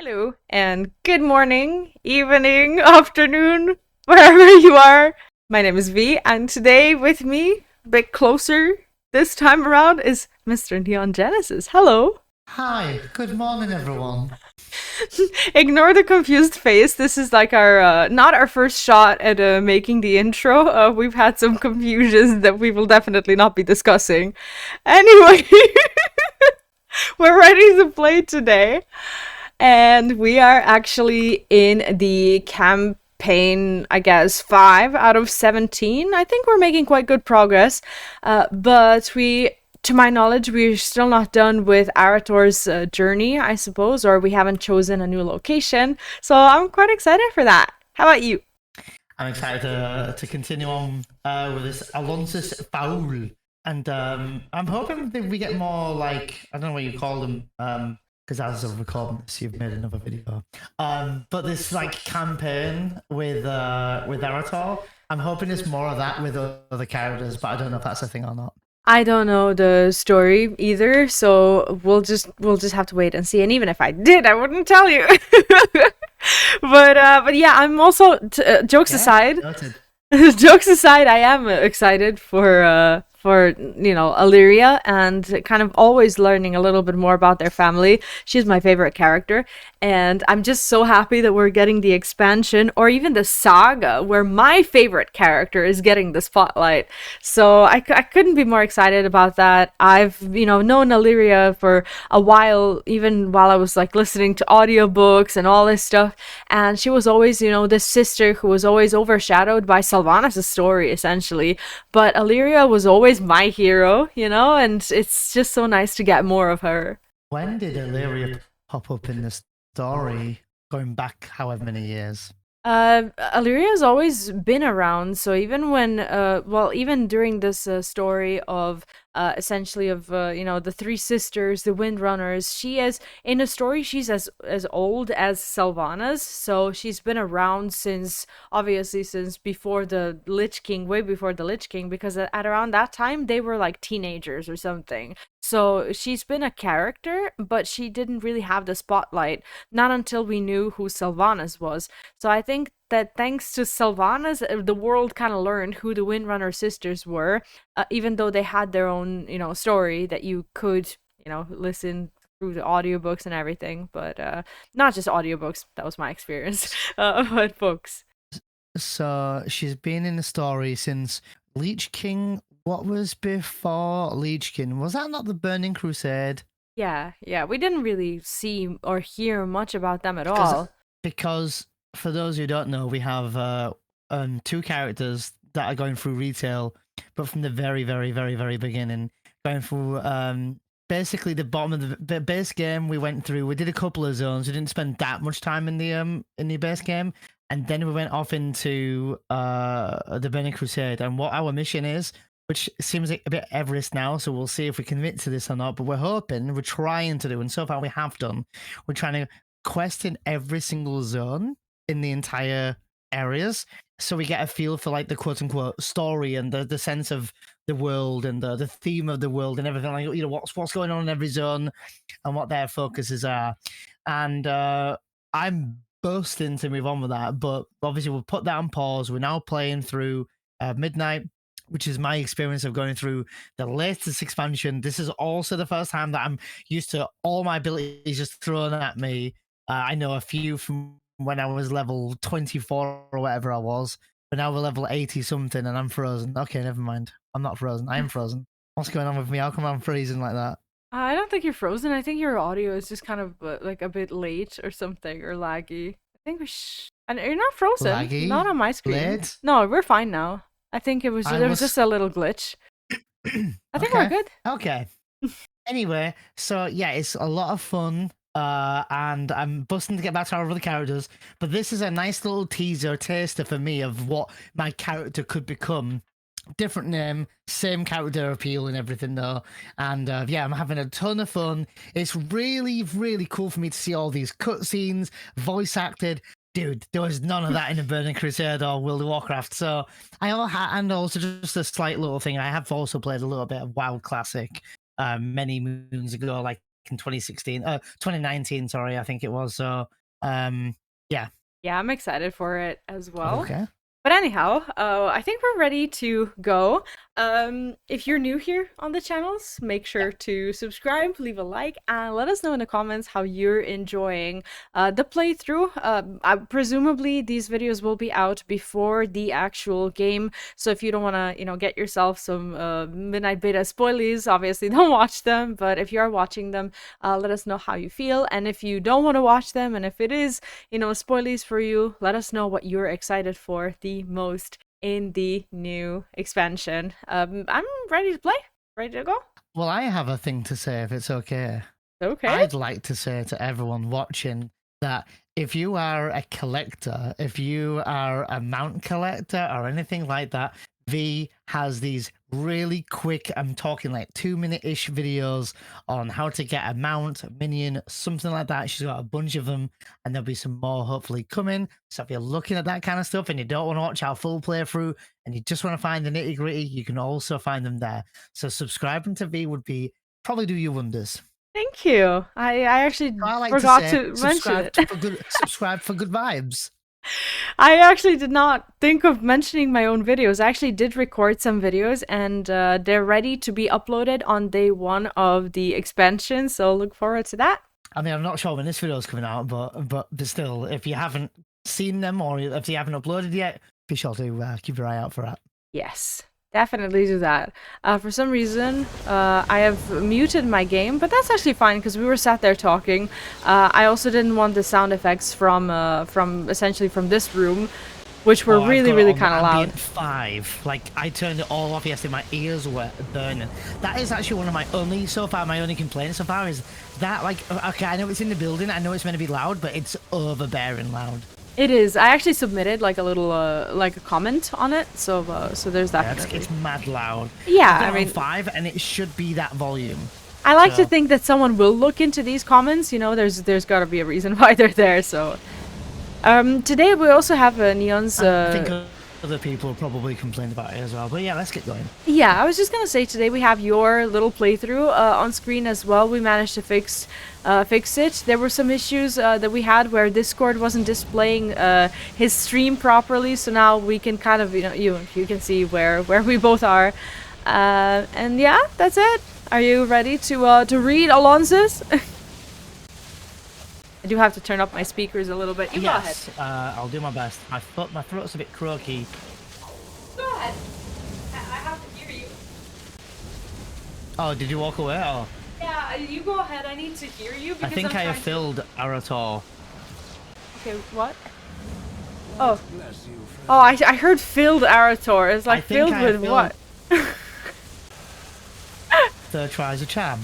Hello, and good morning, evening, afternoon, wherever you are. My name is V, and today with me, a bit closer this time around, is Mr. Neon Genesis. Hello. Hi, good morning, everyone. Ignore the confused face. This is like our, not our first shot at making the intro. We've had some confusions that we will definitely not be discussing. Anyway, we're ready to play today. And we are actually in the campaign, I guess, 5 out of 17. I think we're making quite good progress. But to my knowledge, we're still not done with Arator's journey, I suppose, or we haven't chosen a new location. So I'm quite excited for that. How about you? I'm excited to continue on with this Alonsis Foul. And I'm hoping that we get more, like, I don't know what you call them, because as of recording this, you've made another video. But this, like, campaign with Arator, I'm hoping it's more of that with other characters, but I don't know if that's a thing or not. I don't know the story either, so we'll just have to wait and see. And even if I did, I wouldn't tell you. But yeah, I'm also jokes aside. Noted. Jokes aside, I am excited for Illyria, and kind of always learning a little bit more about their family. She's my favorite character, and I'm just so happy that we're getting the expansion or even the saga where my favorite character is getting the spotlight. So I couldn't be more excited about that. I've known Illyria for a while, even while I was like listening to audiobooks and all this stuff, and she was always this sister who was always overshadowed by Sylvanas' story essentially, but Illyria was always my hero, and it's just so nice to get more of her. When did Illyria pop up in the story, going back however many years? Illyria's always been around, so even when, even during this story of, essentially of, the three sisters, the Windrunners, she is, in the story, she's as old as Sylvanas, so she's been around obviously since before the Lich King, way before the Lich King, because at around that time, they were like teenagers or something. So she's been a character, but she didn't really have the spotlight, not until we knew who Sylvanas was. So I think that thanks to Sylvanas, the world kind of learned who the Windrunner sisters were, even though they had their own, story that you could, listen through the audiobooks and everything. But not just audiobooks, that was my experience, but books. So she's been in the story since Lich King. What was before Lich King? Was that not the Burning Crusade? Yeah, we didn't really see or hear much about them at all. Because for those who don't know, we have two characters that are going through retail, but from the very, very, very, very beginning, going through basically the bottom of the base game. We went through. We did a couple of zones. We didn't spend that much time in the base game, and then we went off into the Burning Crusade. And what our mission is, which seems like a bit Everest now, so we'll see if we commit to this or not. But we're trying to do, and so far we have done. We're trying to quest in every single zone in the entire areas, so we get a feel for like the quote unquote story and the sense of the world and the theme of the world and everything, like what's going on in every zone and what their focuses are. And I'm bursting to move on with that, but obviously we'll put that on pause. We're now playing through Midnight, which is my experience of going through the latest expansion. This is also the first time that I'm used to all my abilities just thrown at me. I know a few from when I was level 24 or whatever I was, but now we're level 80 something and I'm frozen. Okay, never mind. I'm not frozen. I am frozen. What's going on with me? How come I'm freezing like that? I don't think you're frozen. I think your audio is just kind of like a bit late or something, or laggy. I think and you're not frozen. Laggy? Not on my screen. Late? No, we're fine now. I think there was just a little glitch. I think we're good. Okay. Anyway, so yeah, it's a lot of fun. And I'm busting to get back to our other characters, but this is a nice little teaser, taster for me of what my character could become. Different name, same character appeal and everything though. And yeah, I'm having a ton of fun. It's really, really cool for me to see all these cutscenes, voice acted. Dude, there was none of that in the Burning Crusade or World of Warcraft. So and also just a slight little thing. I have also played a little bit of WoW Classic many moons ago, like in 2016, 2019, sorry, I think it was. So, yeah. Yeah, I'm excited for it as well. Okay. But anyhow, I think we're ready to go. If you're new here on the channels, make sure to subscribe, leave a like, and let us know in the comments how you're enjoying the playthrough. Presumably, these videos will be out before the actual game, so if you don't want to, get yourself some midnight beta spoilies, obviously don't watch them. But if you are watching them, let us know how you feel, and if you don't want to watch them, and if it is, spoilies for you, let us know what you're excited for the most in the new expansion. I'm ready to play. Ready to go? Well, I have a thing to say if it's okay. Okay. I'd like to say to everyone watching that if you are a collector, if you are a mount collector or anything like that, V has these really quick, I'm talking like 2-minute-ish videos on how to get a mount, a minion, something like that. She's got a bunch of them, and there'll be some more hopefully coming. So if you're looking at that kind of stuff and you don't want to watch our full playthrough and you just want to find the nitty-gritty, you can also find them there. So subscribing to V would be probably do you wonders. Thank you. I actually I like forgot to, to mention it. Subscribe for good vibes. I actually did not think of mentioning my own videos. I actually did record some videos, and they're ready to be uploaded on day 1 of the expansion, so look forward to that. I mean, I'm not sure when this video is coming out, but still, if you haven't seen them or if you haven't uploaded yet, be sure to keep your eye out for that. Yes, definitely do that. For some reason, I have muted my game, but that's actually fine because we were sat there talking. I also didn't want the sound effects from essentially from this room, which were really kind of loud. 5, like I turned it all off yesterday. My ears were burning. That is actually one of my only complaints so far is that, like, okay, I know it's in the building, I know it's meant to be loud, but it's overbearing loud. It is. I actually submitted like a little like a comment on it, so there's that. Yeah, it's mad loud. Yeah, I mean 5, and it should be that volume. I like to think that someone will look into these comments. There's got to be a reason why they're there. So, today we also have Neon's. I think other people probably complained about it as well, but yeah, let's get going. Yeah, I was just gonna say today we have your little playthrough on screen as well. We managed to fix it. There were some issues that we had where Discord wasn't displaying his stream properly, so now we can kind of you can see where we both are, and yeah, that's it. Are you ready to read Alonso's? I do have to turn up my speakers a little bit. Go ahead. I'll do my best. My throat's a bit croaky. Go ahead. I have to hear you. Oh, did you walk away? Oh. Yeah, you go ahead. I need to hear you. I think I have filled Arator. Okay, what? Oh. Oh, I heard filled Arator. It's like filled with what? Third tries a charm.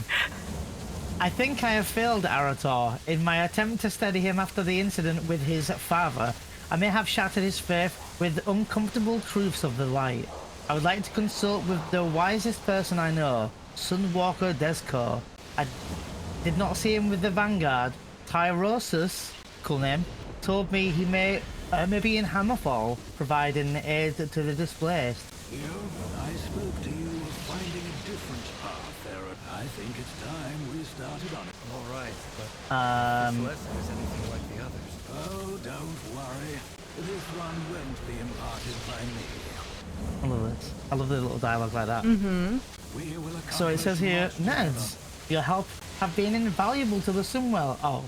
I think I have failed Arator. In my attempt to steady him after the incident with his father, I may have shattered his faith with uncomfortable truths of the light. I would like to consult with the wisest person I know, Sunwalker Desco. I did not see him with the Vanguard. Tyrosus, cool name, told me he may be in Hammerfall, providing aid to the displaced. I spoke to you of finding a different path, Arator. I think it's time we started on it. All right, but this lesson is anything like the others. Oh, don't worry. This one won't be imparted by me. I love this. I love the little dialogue like that. So it says here, Nerds, your help have been invaluable to the Sunwell. Oh,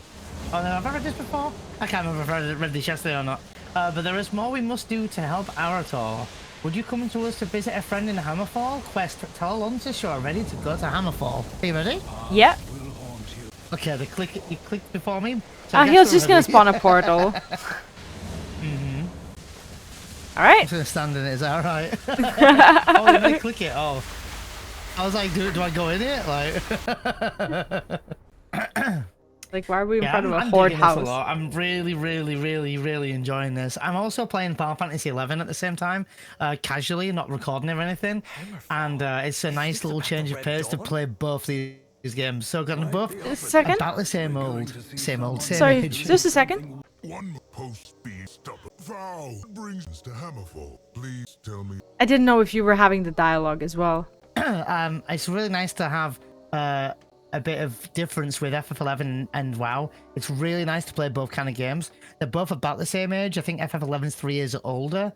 no, have I read this before? I can't remember if I read this yesterday or not. But there is more we must do to help Arator. Would you come to us to visit a friend in Hammerfall? Quest, tell Alonso you are ready to go to Hammerfall. Are you ready? Yep. Okay, you clicked before me. So he was just gonna spawn a portal. Alright. I'm just gonna stand in it, is that alright? Oh, you may click it, oh. I was like, do I go in it? Like, why are we in front of a horde house? I'm really enjoying this. I'm also playing Final Fantasy 11 at the same time, casually, not recording or anything. And it's a nice little change of pace to play both these games. So got them both about the same Sorry, age. just a second. One post being stubborn. Vow brings us to Hammerfall. Please tell me. I didn't know if you were having the dialogue as well. It's really nice to have a bit of difference with FF11 and WoW. It's really nice to play both kind of games. They're both about the same age. I think FF11 is 3 years older,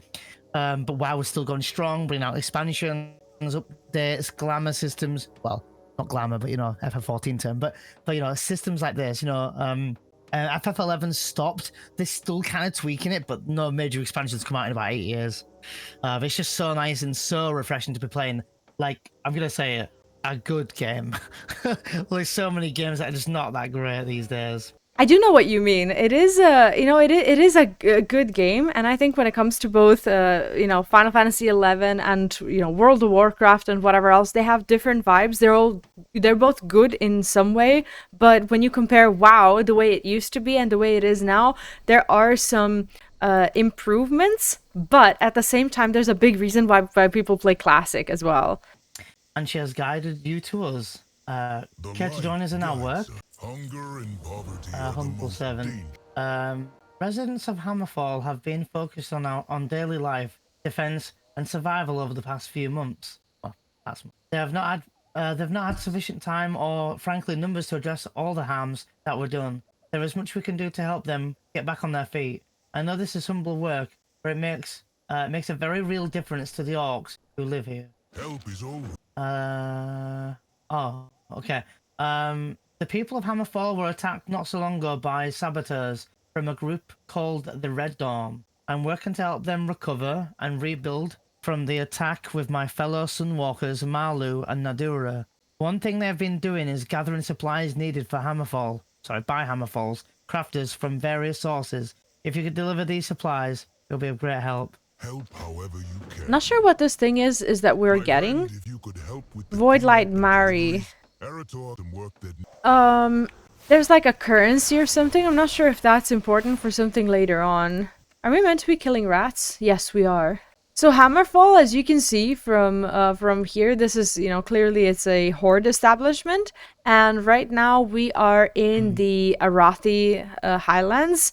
but WoW is still going strong, bringing out expansions, updates, glamour systems. Well, not glamour, but FF14 term. But systems like this. FF11 stopped. They're still kind of tweaking it, but no major expansions come out in about 8 years. It's just so nice and so refreshing to be playing. Like, I'm gonna say it, a good game. There's so many games that are just not that great these days. I do know what you mean. It is it is a good game, and I think when it comes to both Final Fantasy 11 and World of Warcraft and whatever else, they have different vibes. They're both good in some way, but when you compare WoW the way it used to be and the way it is now, there are some improvements, but at the same time there's a big reason why people play Classic as well. And she has guided you to us. Care to join us in our work? Hunger and poverty. Humble Servant. Residents of Hammerfall have been focused on daily life, defense, and survival over the past few months. Well, they've not had sufficient time or, frankly, numbers to address all the harms that were done. There is much we can do to help them get back on their feet. I know this is humble work, but it makes a very real difference to the orcs who live here. Help is always. Oh, okay. The people of Hammerfall were attacked not so long ago by saboteurs from a group called the Red Dawn. I'm working to help them recover and rebuild from the attack with my fellow Sunwalkers Malu and Nadura. One thing they've been doing is gathering supplies needed for by Hammerfall's crafters from various sources. If you could deliver these supplies, it'll be of great help. Help however you can. Not sure what this thing is that we're getting. If you could help with the Voidlight Mari. Arator and work that. There's like a currency or something. I'm not sure if that's important for something later on. Are we meant to be killing rats? Yes, we are. So Hammerfall, as you can see from here, this is, clearly it's a horde establishment. And right now we are in the Arathi Highlands,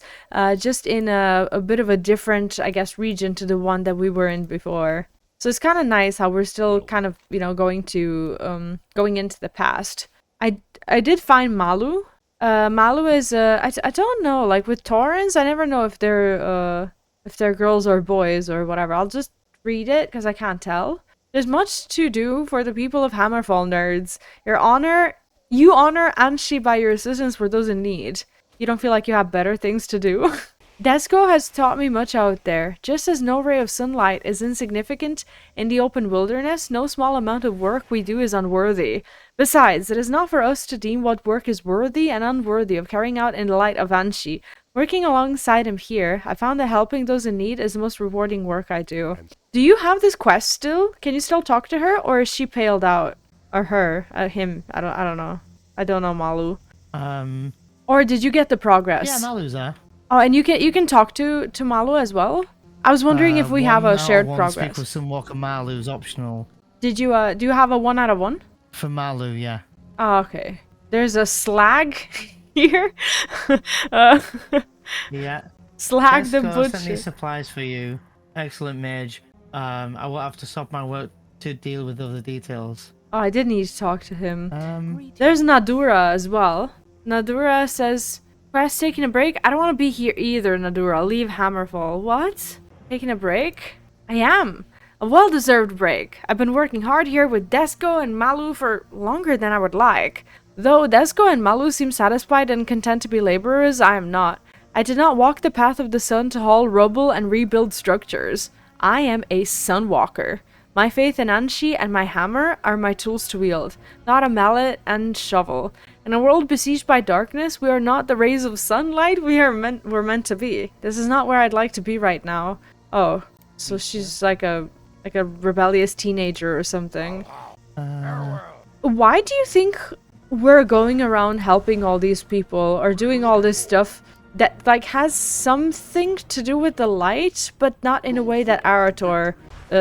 just in a bit of a different, I guess, region to the one that we were in before. So it's kind of nice how we're still kind of, going into the past. I did find Malu. Malu is, I don't know, like with Taurens, I never know if they're girls or boys or whatever. I'll just read it because I can't tell. There's much to do for the people of Hammerfall, nerds. You honor Anshi by your assistance for those in need. You don't feel like you have better things to do? Desco has taught me much out there. Just as no ray of sunlight is insignificant in the open wilderness, no small amount of work we do is unworthy. Besides, it is not for us to deem what work is worthy and unworthy of carrying out in the light of Anshi. Working alongside him here, I found that helping those in need is the most rewarding work I do. Do you have this quest still? Can you still talk to her, or is she paled out? Or her? Him? I don't know. I don't know Malu. Or did you get the progress? Yeah, Malu's there. Oh, and you can talk to Malu as well? I was wondering if we have a shared progress. Speak with Sunwalker Malu's optional. Did you do you have a 1 out of 1? For Malu, yeah. Oh, okay. There's a slag here. Yeah. Slag the Send butcher. these supplies for you. Excellent, mage. I will have to stop my work to deal with other details. Oh, I did need to talk to him. There's Nadura as well. Nadura says, "Quest taking a break? I don't want to be here either, Nadura. I'll leave Hammerfall." What? Taking a break? I am. A well-deserved break. I've been working hard here with Desco and Malu for longer than I would like. Though Desco and Malu seem satisfied and content to be laborers, I am not. I did not walk the path of the sun to haul rubble and rebuild structures. I am a sunwalker. My faith in Anshi and my hammer are my tools to wield, not a mallet and shovel. In a world besieged by darkness, we are not the rays of sunlight we're meant to be. This is not where I'd like to be right now. Oh, so she's like a rebellious teenager or something. Why do you think we're going around helping all these people or doing all this stuff that like has something to do with the light, but not in a way that Arator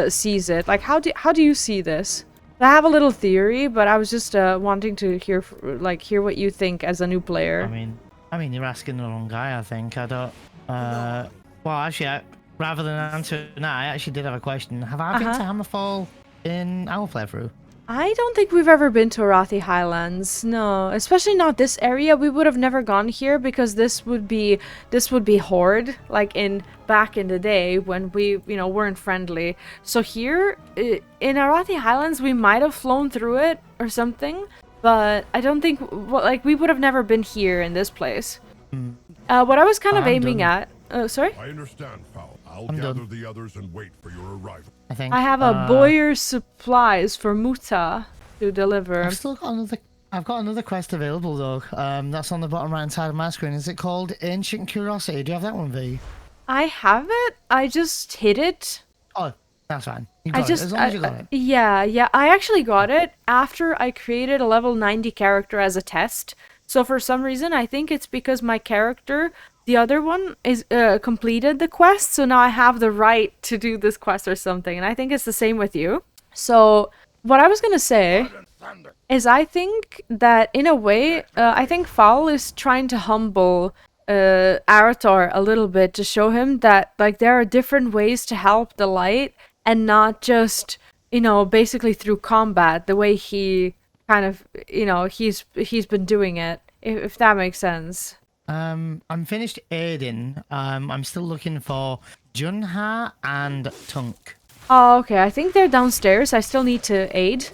sees it? Like, how do you see this? I have a little theory, but I was just wanting to hear what you think as a new player. I mean, you're asking the wrong guy. I think I don't. Well, actually, rather than answer that, I actually did have a question. Have I been to Hammerfall in our playthrough? I don't think we've ever been to Arathi Highlands. No, especially not this area. We would have never gone here because this would be Horde, like in back in the day when we, weren't friendly. So here in Arathi Highlands, we might have flown through it or something, but I don't think like we would have never been here in this place. What I was kind of I'm aiming done. at. Sorry. I understand, Fowl. I'll I'm gather done. the others and wait for your arrival. I think. I have a Boyer's supplies for Muta to deliver. I've got another quest available though. That's on the bottom right hand side of my screen. Is it called Ancient Curiosity? Do you have that one, V? I have it. I just hid it. Oh, that's fine. You I got just it. As long as you got it. yeah. I actually got it after I created a level 90 character as a test. So for some reason, I think it's because my character, the other one, is completed the quest. So now I have the right to do this quest or something. And I think it's the same with you. So what I was gonna say is I think that in a way, I think Fowl is trying to humble Arator a little bit to show him that like there are different ways to help the light and not just basically through combat the way he kind of he's been doing it, if that makes sense. I'm finished aiding. I'm still looking for Junha and Tunk. Oh, okay. I think they're downstairs. I still need to aid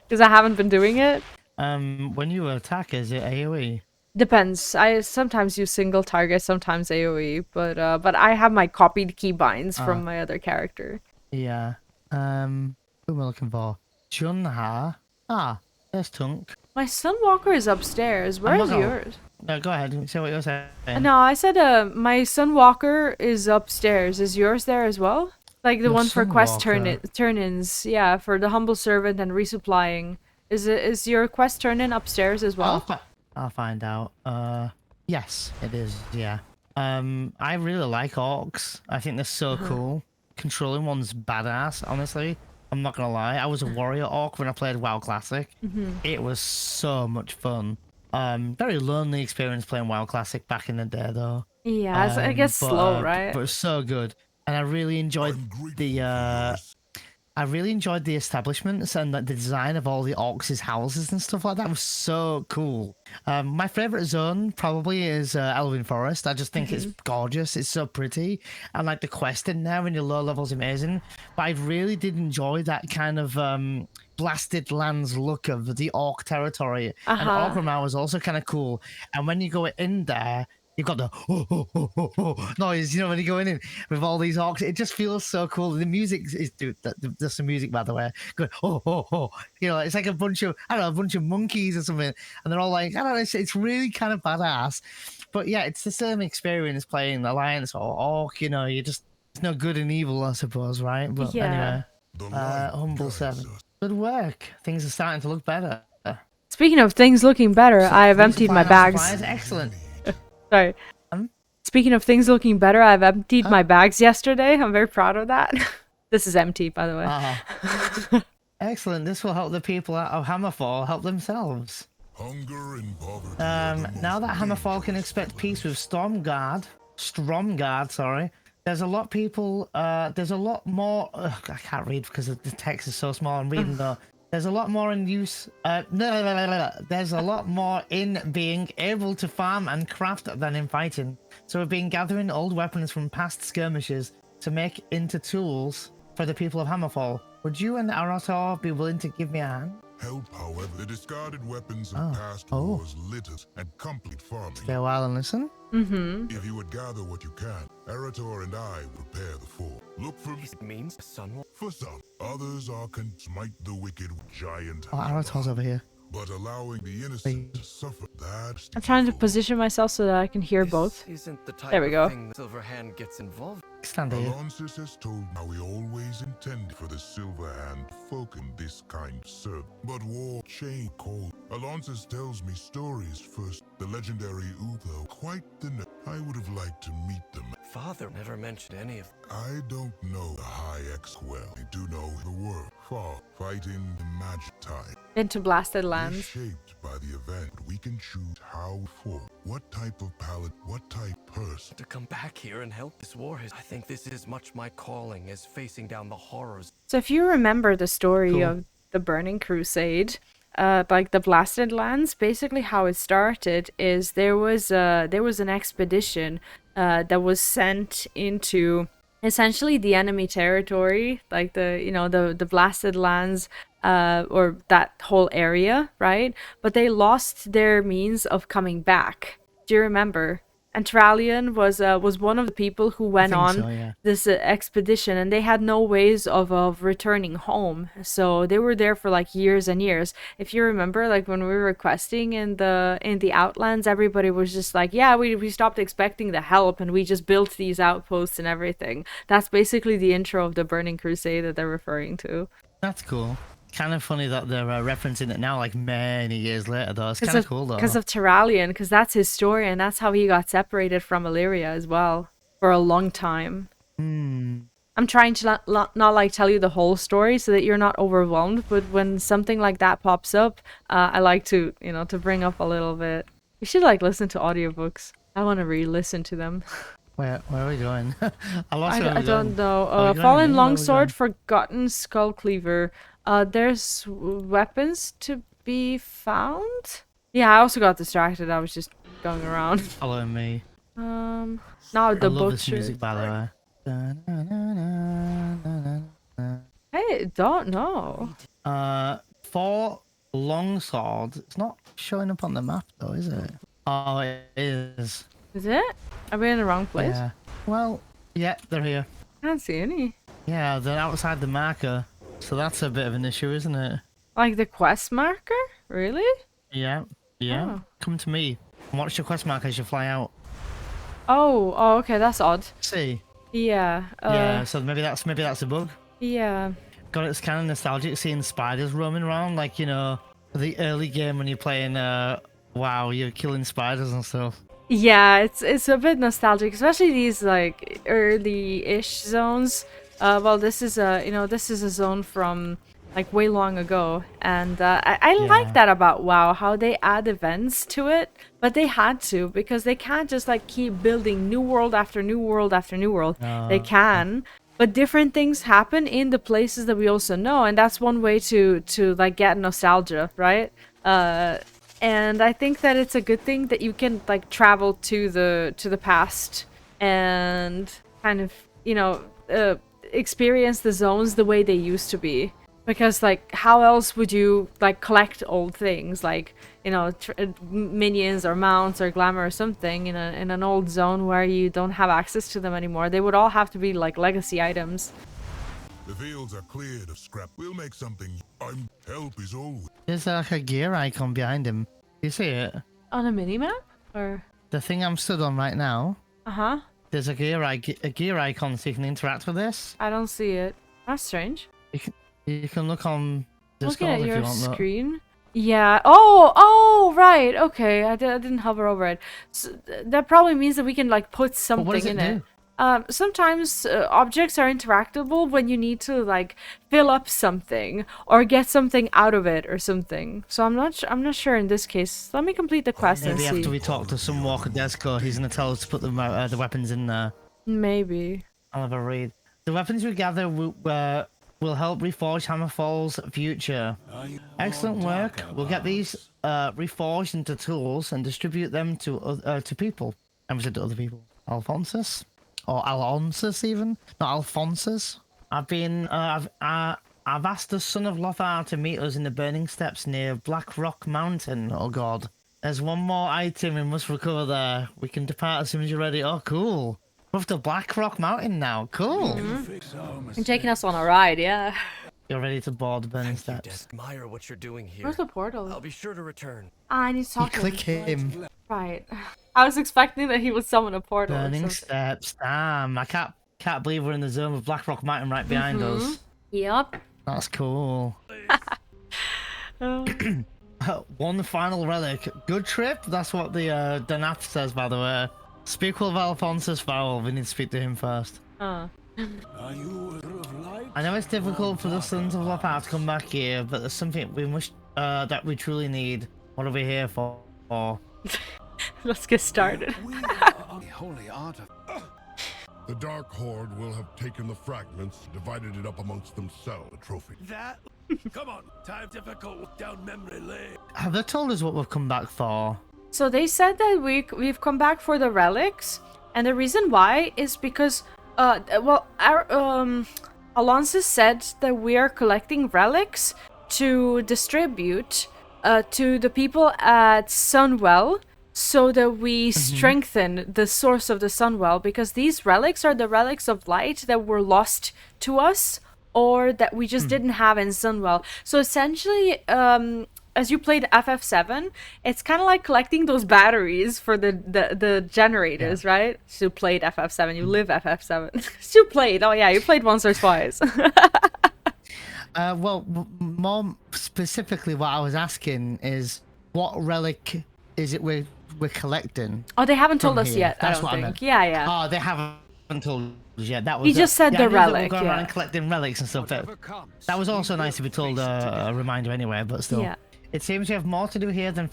because I haven't been doing it. When you attack, is it AoE? Depends. I sometimes use single target, sometimes AoE, but I have my copied keybinds from my other character. Yeah. Who am I looking for? Junha. Ah, there's Tunk. My Sunwalker is upstairs. Where I'm is not gonna- yours? No, go ahead. Say what you're saying. No, I said my Sunwalker is upstairs. Is yours there as well? Like the Your one for quest Sunwalker? turn-ins, yeah, for the humble servant and resupplying. Is your quest turn-in upstairs as well? I'll find out. Yes, it is. Yeah. I really like orcs. I think they're so cool. Controlling one's badass. Honestly, I'm not gonna lie. I was a warrior orc when I played WoW Classic. It was so much fun. Very lonely experience playing WoW Classic back in the day, though. Yeah, I guess slow, right? But it was so good, and I really enjoyed I really enjoyed the establishments and like, the design of all the orcs' houses and stuff like that. It was so cool. My favorite zone probably is Elven Forest. I just think it's gorgeous. It's so pretty. And like the quest in there when you're low level is amazing. But I really did enjoy that kind of blasted lands look of the orc territory. And Orgrimmar was also kind of cool. And when you go in there, you've got the noise, when you go in with all these orcs. It just feels so cool. The music is, dude, that's the music, by the way. Going, it's like a bunch of monkeys or something. And they're all like, I don't know, it's really kind of badass. But yeah, it's the same experience playing Alliance or Orc, you just, it's no good and evil, I suppose, right? But Yeah. anyway, Humble 7. Good work. Things are starting to look better. Speaking of things looking better, I have emptied my bags. Excellent. Sorry. Speaking of things looking better, I've emptied my bags yesterday. I'm very proud of that. This is empty, by the way. Excellent. This will help the people out of Hammerfall help themselves. Hunger and poverty. Now that Hammerfall can expect peace with Stromguard, sorry. There's a lot more. I can't read because the text is so small. I'm reading though. There's a lot more in use. There's a lot more in being able to farm and craft than in fighting. So we've been gathering old weapons from past skirmishes to make into tools for the people of Hammerfall. Would you and Arator be willing to give me a hand? Help, however, the discarded weapons of past wars litters and complete farming. Stay a while and listen. If you would gather what you can, Arator and I prepare the fort. Look for Means sun. For some, others are can smite the wicked giant. Oh, Arator's over here. But allowing the innocent to suffer that. I'm trying to position myself so that I can hear both. Isn't the type There we go. of thing Silverhand gets involved. Stand here. Alonsis has told how we always intended for the Silver Hand folk in this kind of serve. But war chain cold. Alonsis tells me stories first. The legendary Utho, quite the I would have liked to meet them. Father never mentioned any of. I don't know the High X well. I do know the word. Far fighting the magic time. Into blasted We're lands. shaped by the event. We can choose how for what type of palette, what type person. To come back here and help this war. I think this is much my calling as facing down the horrors. So if you remember the story Cool. of the Burning Crusade, like the Blasted Lands, basically how it started is there was an expedition that was sent into essentially the enemy territory, like the Blasted Lands, or that whole area, right? But they lost their means of coming back. Do you remember? And Turalyon was one of the people who I went think on so, yeah. this expedition, and they had no ways of returning home. So they were there for like years and years. If you remember, like when we were questing in the Outlands, everybody was just like, yeah, we stopped expecting the help and we just built these outposts and everything. That's basically the intro of the Burning Crusade that they're referring to. That's cool. Kind of funny that they're referencing it now, like many years later, though. It's kind of cool, though. Because of Turalyon, because that's his story, and that's how he got separated from Illyria as well for a long time. I'm trying to not like tell you the whole story so that you're not overwhelmed, but when something like that pops up, I like to, to bring up a little bit. You should like listen to audiobooks. I want to re-listen to them. Where are we going? I lost I don't know. Oh, Fallen Longsword, Forgotten Skullcleaver. There's weapons to be found? Yeah, I also got distracted. I was just going around. Following me. Now I the love this butcher. music, by the way. I don't know. For longsword, it's not showing up on the map though, is it? Oh, it is. Is it? Are we in the wrong place? Yeah. Well, yeah, they're here. Can't see any. Yeah, they're outside the marker. So that's a bit of an issue, isn't it? Like the quest marker? Really? Yeah. Yeah. Oh. Come to me. And watch your quest marker as you fly out. Oh, okay, that's odd. See? Yeah. Yeah, so maybe that's a bug. Yeah. God, it's kind of nostalgic seeing spiders roaming around, like, the early game when you're playing WoW, you're killing spiders and stuff. Yeah, it's a bit nostalgic, especially these like early-ish zones. Well, this is a zone from like way long ago, and I like that about WoW, how they add events to it, but they had to because they can't just like keep building new world after new world after new world. They can, but different things happen in the places that we also know, and that's one way to like get nostalgia, right? And I think that it's a good thing that you can like travel to the past and kind of experience the zones the way they used to be, because like how else would you like collect old things like minions or mounts or glamour or something in an old zone where you don't have access to them anymore? They would all have to be like legacy items. The fields are cleared of scrap. We'll make something. Help is always. There's like a gear icon behind him. You see it? On a minimap? Or The thing I'm stood on right now. uh-huh. There's a gear icon so you can interact with this. I don't see it. That's strange. You can look on Looking Discord at if your you want. screen. Yeah. Oh, right. Okay. I didn't hover over it. So that probably means that we can like put But something what does it in do? it. Sometimes objects are interactable when you need to like fill up something or get something out of it or something. So I'm not sure in this case. Let me complete the quest and Maybe see. after we talk to some Walker Desco, he's gonna tell us to put the weapons in there. Maybe. I'll have a read. The weapons we gather will help reforge Hammerfall's future. Excellent work. We'll get these reforged into tools and distribute them to people. And we said to other people. Alphonsus? Or Alonsus even? Not Alphonsus. I've asked the son of Lothar to meet us in the burning steps near Black Rock Mountain. Oh god. There's one more item we must recover there. We can depart as soon as you're ready. Oh cool. We're off to Black Rock Mountain now. Cool. You're taking us on a ride, yeah. You're ready to board the burning steps. Desk, admire what you're doing here. Where's the portal? I'll be sure to return. I need to You talk to click him. him. Right. I was expecting that he would summon a portal. or Burning something. steps. Damn. I can't believe we're in the zone with Black Rock Mountain right behind us. Yep. That's cool. One final relic. Good trip. That's what the Danaf says, by the way. Speak with Alphonsus Fowl. We need to speak to him first. Are you of light? I know it's difficult for the sons of Lothar to come back here, but there's something we must that we truly need. What are we here for? Let's get started. We are the holy art of... The Dark Horde will have taken the fragments, divided it up amongst themselves, a trophy. That? Come on, time difficult down memory lane. Have they told us what we've come back for? So they said that we've come back for the relics, and the reason why is because Alonso said that we are collecting relics to distribute to the people at Sunwell, so that we strengthen the source of the Sunwell, because these relics are the relics of light that were lost to us or that we just didn't have in Sunwell. So essentially, as you played FF7, it's kind of like collecting those batteries for the generators, right? So you played FF7, you live FF7. You played, oh yeah, you played once or twice. More specifically, what I was asking is, what relic is it we're collecting? Oh, they haven't told us here? yet. That's I don't what I think. meant. Yeah. Oh, they haven't told us yet. That was He just said I the knew that relic. we're going around Yeah. collecting relics and stuff. That was also nice to be told a reminder anyway. But still, Yeah. it seems we have more to do here than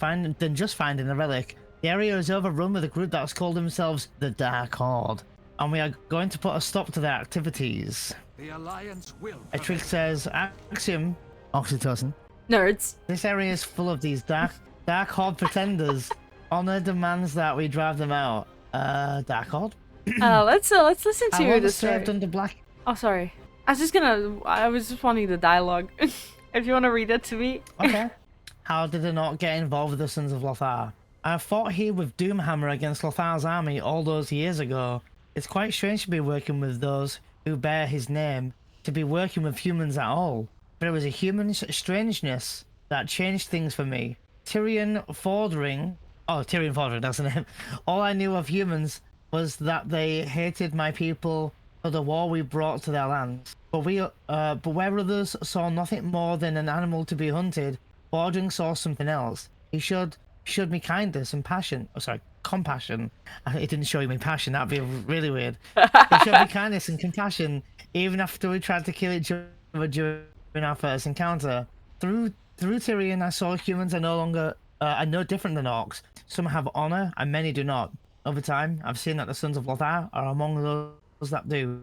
just finding the relic. The area is overrun with a group that's called themselves the Dark Horde, and we are going to put a stop to their activities. The Alliance will. A trick says, Axiom, oxytocin. Nerds. This area is full of these dark horde pretenders. Honor demands that we drive them out. Dark Horde? Let's listen I to once the story. served under Black. Oh, sorry. I was just wanting the dialogue. If you want to read it to me. Okay. How did I not get involved with the Sons of Lothar? I fought here with Doomhammer against Lothar's army all those years ago. It's quite strange to be working with those who bear his name, to be working with humans at all. But it was a human strangeness that changed things for me. Tyrion Fordring, that's the name. All I knew of humans was that they hated my people for the war we brought to their lands. But where others saw nothing more than an animal to be hunted, Fordring saw something else. He showed me kindness and compassion. It didn't show me passion, that'd be really weird. He showed me kindness and compassion, even after we tried to kill each other during our first encounter. Through Tyrion, I saw humans are no different than orcs. Some have honor, and many do not. Over time, I've seen that the Sons of Lothar are among those that do.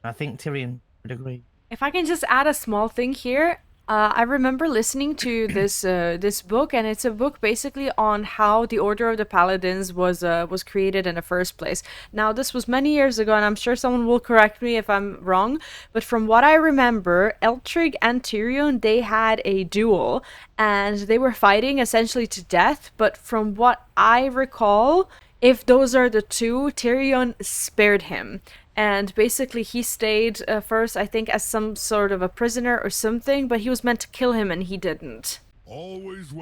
I think Tyrion would agree. If I can just add a small thing here, I remember listening to this book, and it's a book basically on how the Order of the Paladins was created in the first place. Now, this was many years ago, and I'm sure someone will correct me if I'm wrong, but from what I remember, Eltrig and Tyrion, they had a duel, and they were fighting essentially to death, but from what I recall, if those are the two, Tyrion spared him. And basically he stayed first, I think, as some sort of a prisoner or something, but he was meant to kill him and he didn't.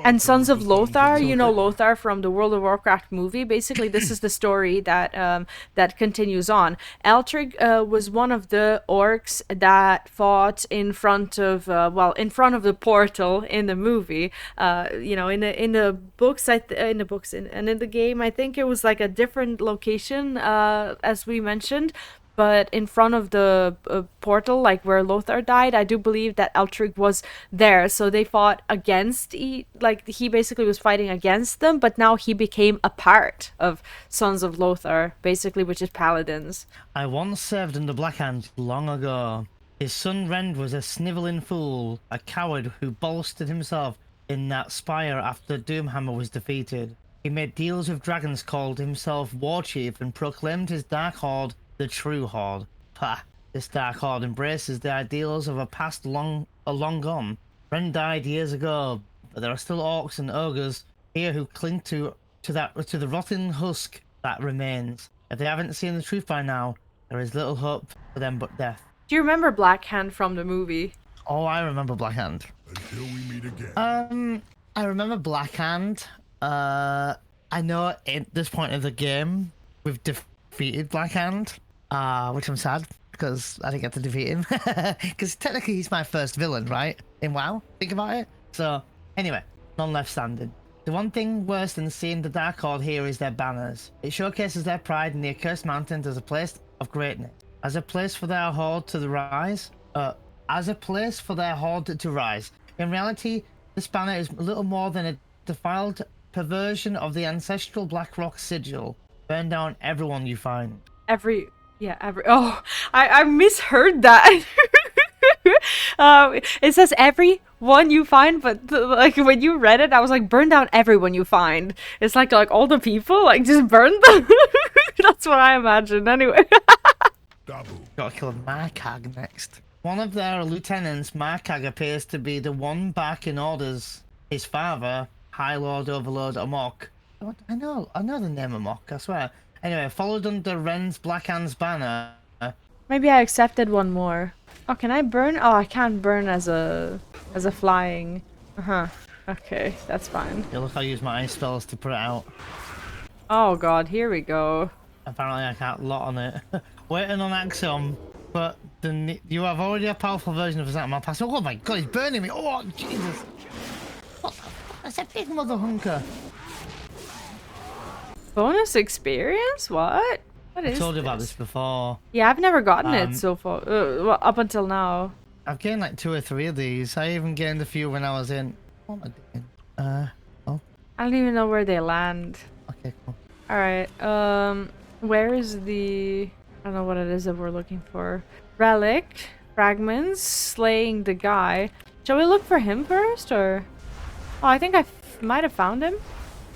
And Sons of Lothar, you know Lothar from the World of Warcraft movie. Basically, this is the story that continues on. Eltrig was one of the orcs that fought in front of the portal in the movie. In the books, and in the game, I think it was like a different location, as we mentioned. But in front of the portal, like where Lothar died, I do believe that Eltrig was there. So they fought against, he basically was fighting against them, but now he became a part of Sons of Lothar, basically, which is paladins. I once served under Blackhand long ago. His son Rend was a snivelling fool, a coward who bolstered himself in that spire after Doomhammer was defeated. He made deals with dragons, called himself Warchief, and proclaimed his Dark Horde the true Horde. Pah! This Dark Horde embraces the ideals of a past long gone. Ren died years ago, but there are still orcs and ogres here who cling to the rotten husk that remains. If they haven't seen the truth by now, there is little hope for them but death. Do you remember Blackhand from the movie? Oh, I remember Blackhand. Until we meet again. I remember Blackhand. I know at this point of the game we've defeated Blackhand. Which I'm sad because I didn't get to defeat him. Because technically he's my first villain, right? In WoW, think about it. So anyway, none left standing. The one thing worse than seeing the Dark Horde here is their banners. It showcases their pride in the accursed mountains as a place of greatness, as a place for their horde to rise. In reality, this banner is little more than a defiled perversion of the ancestral Blackrock sigil. Burn down everyone you find. Yeah, oh, I misheard that. It says every one you find, but like when you read it, I was like, burn down everyone you find. It's like all the people, like just burn them. That's what I imagined anyway. Gotta kill Markag next. One of their lieutenants, Markag, appears to be the one barking orders his father, High Lord Overlord Amok. I know the name Amok, I swear. Anyway, followed under Ren's Black Hand's banner. Maybe I accepted one more. Oh, can I burn? Oh, I can't burn as a flying. Okay, that's fine. Yeah, look, I use my ice spells to put it out. Oh god, here we go. Apparently I can't lot on it. Waiting on Axiom, but you have already a powerful version of that in my past. Oh my god, he's burning me! Oh Jesus! What? That's a big mother hunker. Bonus experience? What? What is I told you about this before. Yeah, I've never gotten it so far. Well, up until now. I've gained like 2 or 3 of these. I even gained a few when I was in. What am I doing? Oh. I don't even know where they land. Okay, cool. Alright, where is the... I don't know what it is that we're looking for. Relic, fragments, slaying the guy. Shall we look for him first, or... Oh, I think I might have found him.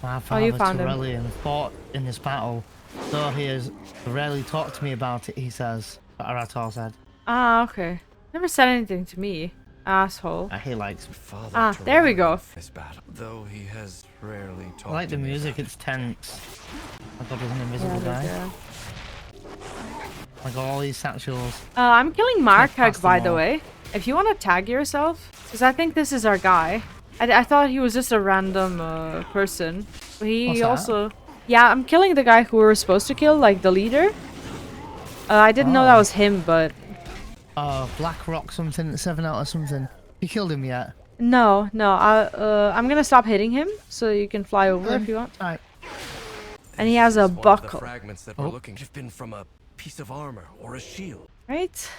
My father, you found him. Turalyon, fought in this battle. Though he has rarely talked to me about it, he says. Arator said. Ah, okay. Never said anything to me. Asshole. He likes me. Ah, there we go. This battle, though he has rarely talked I like the to me music, about it's tense. I got an invisible Yeah, guy. yeah. I got all these satchels. I'm killing past Markag, by them the all. way. If you want to tag yourself, because I think this is our guy. I thought he was just a random person. But he What's that? also... Yeah, I'm killing the guy who we were supposed to kill, like the leader. I didn't know that was him, but... Black Rock something, 7 out or something. You killed him yet? No. I'm gonna stop hitting him, so you can fly over if you want. Alright. And he has a One of the buckle, fragments that we're looking have been from a piece of armor or a shield. right?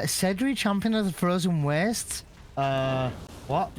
Cedric, champion of the Frozen Wastes? What?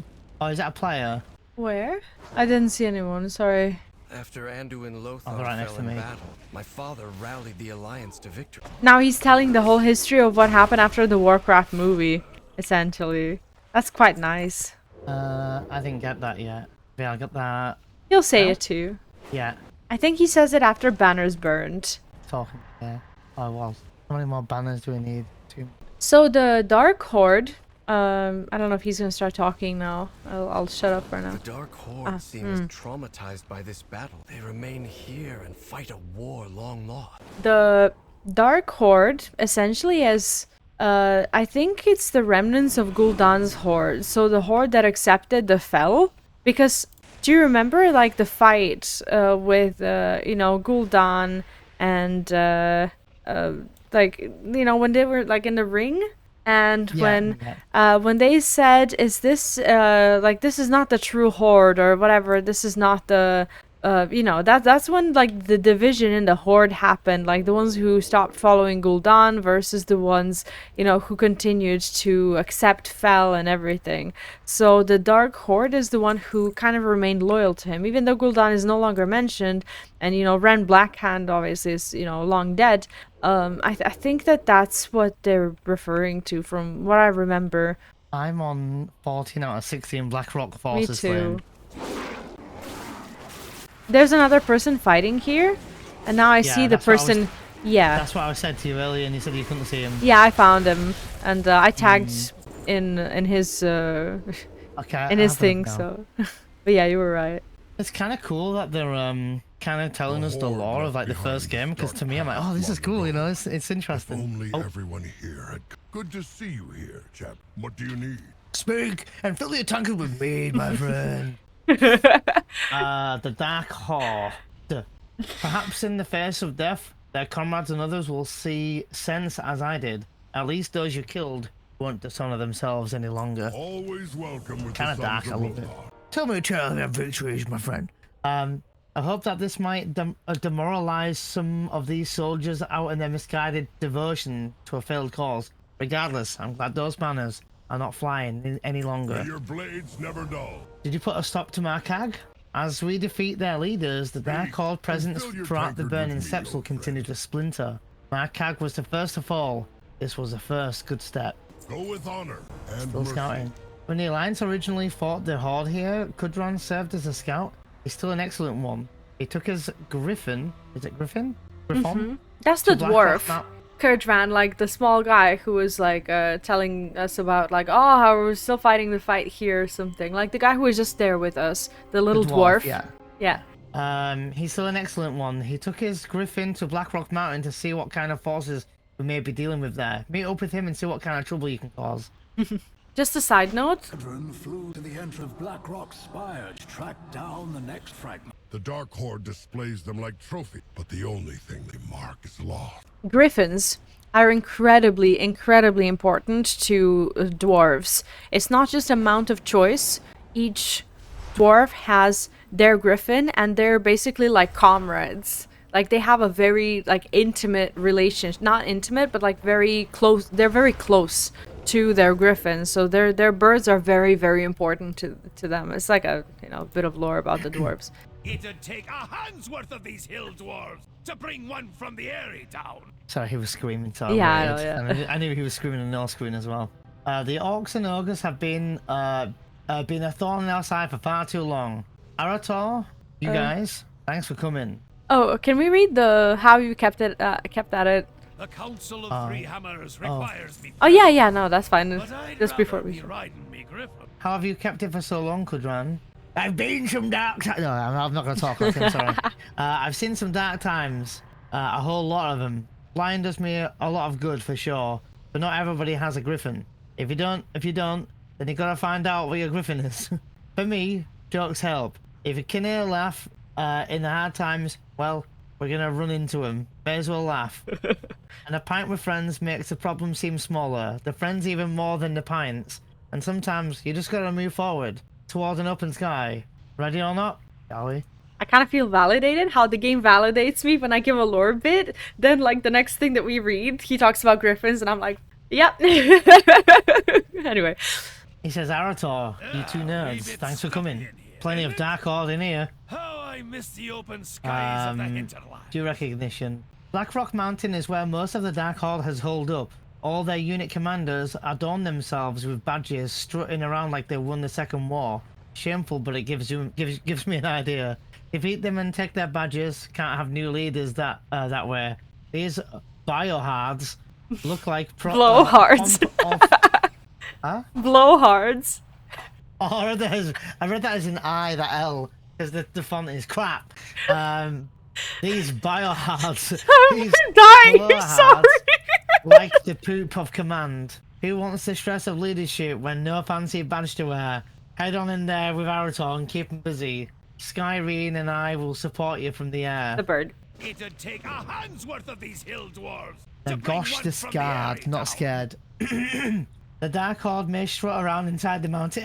Oh, is that a player? Where? I didn't see anyone, sorry. After Anduin Lothar they're right next fell to in me. battle, my father rallied the alliance to victory. Now he's telling the whole history of what happened after the Warcraft movie, essentially. That's quite nice. I didn't get that yet. Yeah, I got that. He'll say No? it too. Yeah, I think he says it after Banner's burned. talking. Yeah, I was. How many more banners do we need? 2. So the Dark Horde, I don't know if he's gonna start talking now. I'll shut up for now. The Dark Horde seems traumatized by this battle. They remain here and fight a war long lost. The Dark Horde essentially is, I think it's the remnants of Gul'dan's horde. So the horde that accepted the Fel. Because, do you remember, like, the fight with, you know, Gul'dan and, like, you know, when they were, like, in the ring? And when they said, is this, like, this is not the true horde, or whatever, this is not the... you know, that's when, like, the division in the horde happened, like the ones who stopped following Gul'dan versus the ones, you know, who continued to accept Fel and everything. So the Dark Horde is the one who kind of remained loyal to him, even though Gul'dan is no longer mentioned, and, you know, Ren Blackhand obviously is, you know, long dead. I think that's what they're referring to from what I remember. I'm on 14 out of 16 Black Rock forces. Me too. Slain. There's another person fighting here, and now I see the that's what I was- person. Yeah, That's what I said to you earlier, and you said you couldn't see him. yeah, I found him, and I tagged in his Okay, in I his have a thing. look now. So, but yeah, you were right. It's kind of cool that they're kind of telling us the lore of like the first game, because to me I'm like, oh, this is cool, you know, it's interesting. Only Oh. everyone here had... Good to see you here, chap. What do you need? Speak and fill your tankard with mead, my friend. The Dark Horde. Perhaps in the face of death, their comrades and others will see sense as I did. At least those you killed won't dishonor themselves any longer. Always welcome with Kinda the dark, sons I of love it. Lothar. Tell me a tale of your victories, my friend. I hope that this might demoralize some of these soldiers out in their misguided devotion to a failed cause. Regardless, I'm glad those banners are not flying any longer. May your blades never dull. Did you put a stop to Markag? As we defeat their leaders, the Dark Horde presence fill your throughout the tankard burning with steps meal, will continue to splinter. Markag was the first to fall. This was the first good step. Go with honor and Still mercy. scouting. When the Alliance originally fought the Horde here, Kudran served as a scout. He's still an excellent one. He took his Griffin. Is it Griffin? Griffon? That's the to Blackrock dwarf. Mount- Kurdran, like the small guy who was like telling us about like, oh, how we're still fighting the fight here or something. Like the guy who was just there with us, the little dwarf. Yeah. Yeah. He's still an excellent one. He took his Griffin to Blackrock Mountain to see what kind of forces we may be dealing with there. Meet up with him and see what kind of trouble you can cause. Just a side note. Kudran flew to the entrance of Blackrock Spire to track down the next fragment. The Dark Horde displays them like trophy, but the only thing they mark is lost. Griffins are incredibly important to dwarves. It's not just a mount of choice. Each dwarf has their griffin and they're basically like comrades. Like they have a very like intimate relationship, not intimate, but like very close. They're very close to their griffins, so their birds are very important to them. It's like a bit of lore about the dwarves. It'd take a hand's worth of these hill dwarves to bring one from the Airy down. Sorry, he was screaming. So Yeah, I know, weird. yeah. And I knew he was screaming on the screen as well. The orcs and ogres have been a thorn in our side for far too long. Arator, you guys, thanks for coming. Oh, can we read the how you kept at it? The Council of Three Hammers requires me. Oh yeah, no, that's fine. But I'd Just before rather we. be riding me Griffin. How have you kept it for so long, Kudran? I've been some dark times. No, I'm not going to talk like him, sorry. I've seen some dark times. A whole lot of them. Flying does me a lot of good for sure, but not everybody has a griffin. If you don't, then you gotta find out what your griffin is. For me, jokes help. If you can hear a laugh in the hard times, well, we're gonna run into him. May as well laugh. And a pint with friends makes the problem seem smaller. The friends even more than the pints. And sometimes you just gotta move forward towards an open sky. Ready or not? Shall we? I kind of feel validated how the game validates me when I give a lore bit. Then, like, the next thing that we read, he talks about griffins, and I'm like, yep. Anyway. He says, Arator, you two nerds, thanks for coming. Plenty of Dark Horde in here. How I miss the open skies of the hinterland. Due recognition. Blackrock Mountain is where most of the Dark Horde has holed up. All their unit commanders adorn themselves with badges, strutting around like they won the Second War. Shameful, but it gives me an idea. Defeat them and take their badges. Can't have new leaders that way. These biohards look like Blowhards. Huh? Blowhards. Oh, I read that as an I, that L, because the font is crap. These biohards. I'm dying. Sorry. Like the poop of command. Who wants the stress of leadership when no fancy badge to wear? Head on in there with Arator and keep him busy. Skyreen and I will support you from the air. The bird. It'd take a hand's worth of these hill dwarves. The to bring gosh one the from scarred, Airy not down. scared. The Dark Horde may strut around inside the mountain.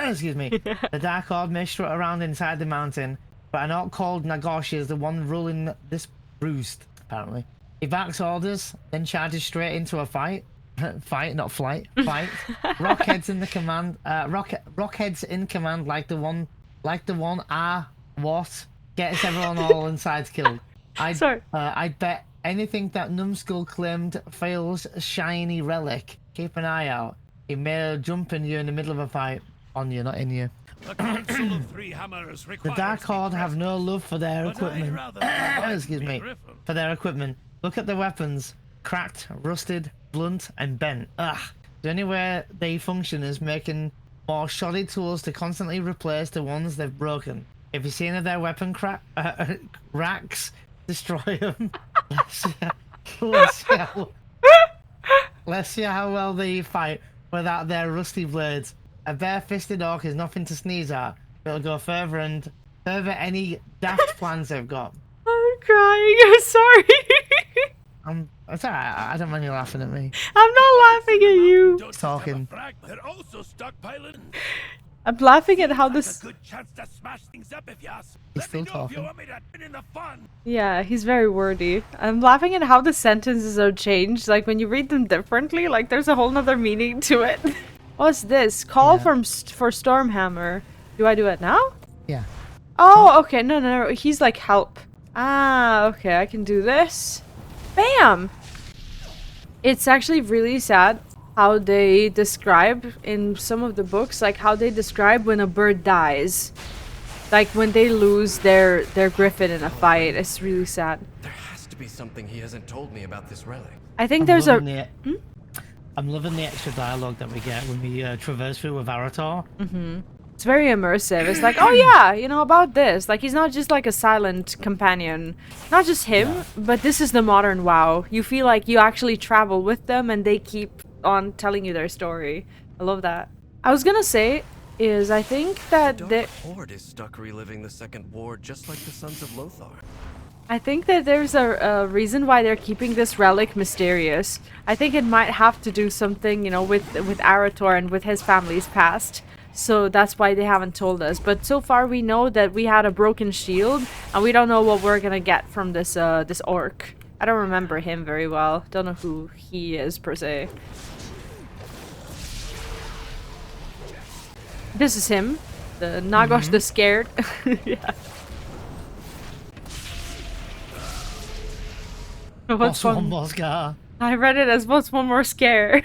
Excuse me. The Dark Horde may strut around inside the mountain, but an orc called Nagosh is the one ruling this roost, apparently. He backs orders, then charges straight into a fight. Fight, not flight. Fight. Rockheads in the command. Rockheads in command, like the one. What? Gets everyone all inside killed. I'd bet anything that Numskull claimed fails shiny relic. Keep an eye out. He may jump in you in the middle of a fight. On you, not in you. The Council of Three Hammers The requires Dark Horde me have no love for their But I'd equipment. rather be riding Excuse me. Griffin. For their equipment. Look at the weapons. Cracked, rusted, blunt, and bent. Ugh. The only way they function is making more shoddy tools to constantly replace the ones they've broken. If you see any of their weapon racks, destroy them. Let's see how well they fight without their rusty blades. A bare-fisted orc is nothing to sneeze at. It'll go further any daft plans they've got. I'm crying. I'm sorry. It's alright, I don't mind you laughing at me. I'm not laughing at you. Don't just Talking. have a frag, they're also stockpiling. I'm laughing at how That's this. a good chance to smash things up if you ask. He's Let me still know if you talking. want me to put in the fun. Yeah, he's very wordy. I'm laughing at how the sentences are changed. Like when you read them differently, like there's a whole nother meaning to it. What's this? Call Yeah. for Stormhammer. Do I do it now? Yeah. Oh, okay. No, no, no. He's like help. Ah, okay. I can do this. Bam! It's actually really sad how they describe in some of the books, like how they describe when a bird dies. Like when they lose their griffin in a fight. It's really sad. There has to be something he hasn't told me about this relic. I think there's a... I'm loving the extra dialogue that we get when we traverse through with Arator. It's very immersive. It's like, oh yeah, you know, about this. Like, he's not just like a silent companion. Not just him, but this is the modern WoW. You feel like you actually travel with them and they keep on telling you their story. I love that. I was gonna say is I think that The Dark Horde is stuck reliving the Second War just like the Sons of Lothar. I think that there's a reason why they're keeping this relic mysterious. I think it might have to do something, you know, with Arator and with his family's past. So that's why they haven't told us. But so far we know that we had a broken shield, and we don't know what we're gonna get from this this orc. I don't remember him very well. Don't know who he is per se. This is him, the Nagosh the Scared. Yeah. What's one more scar? I read it as what's one more scare.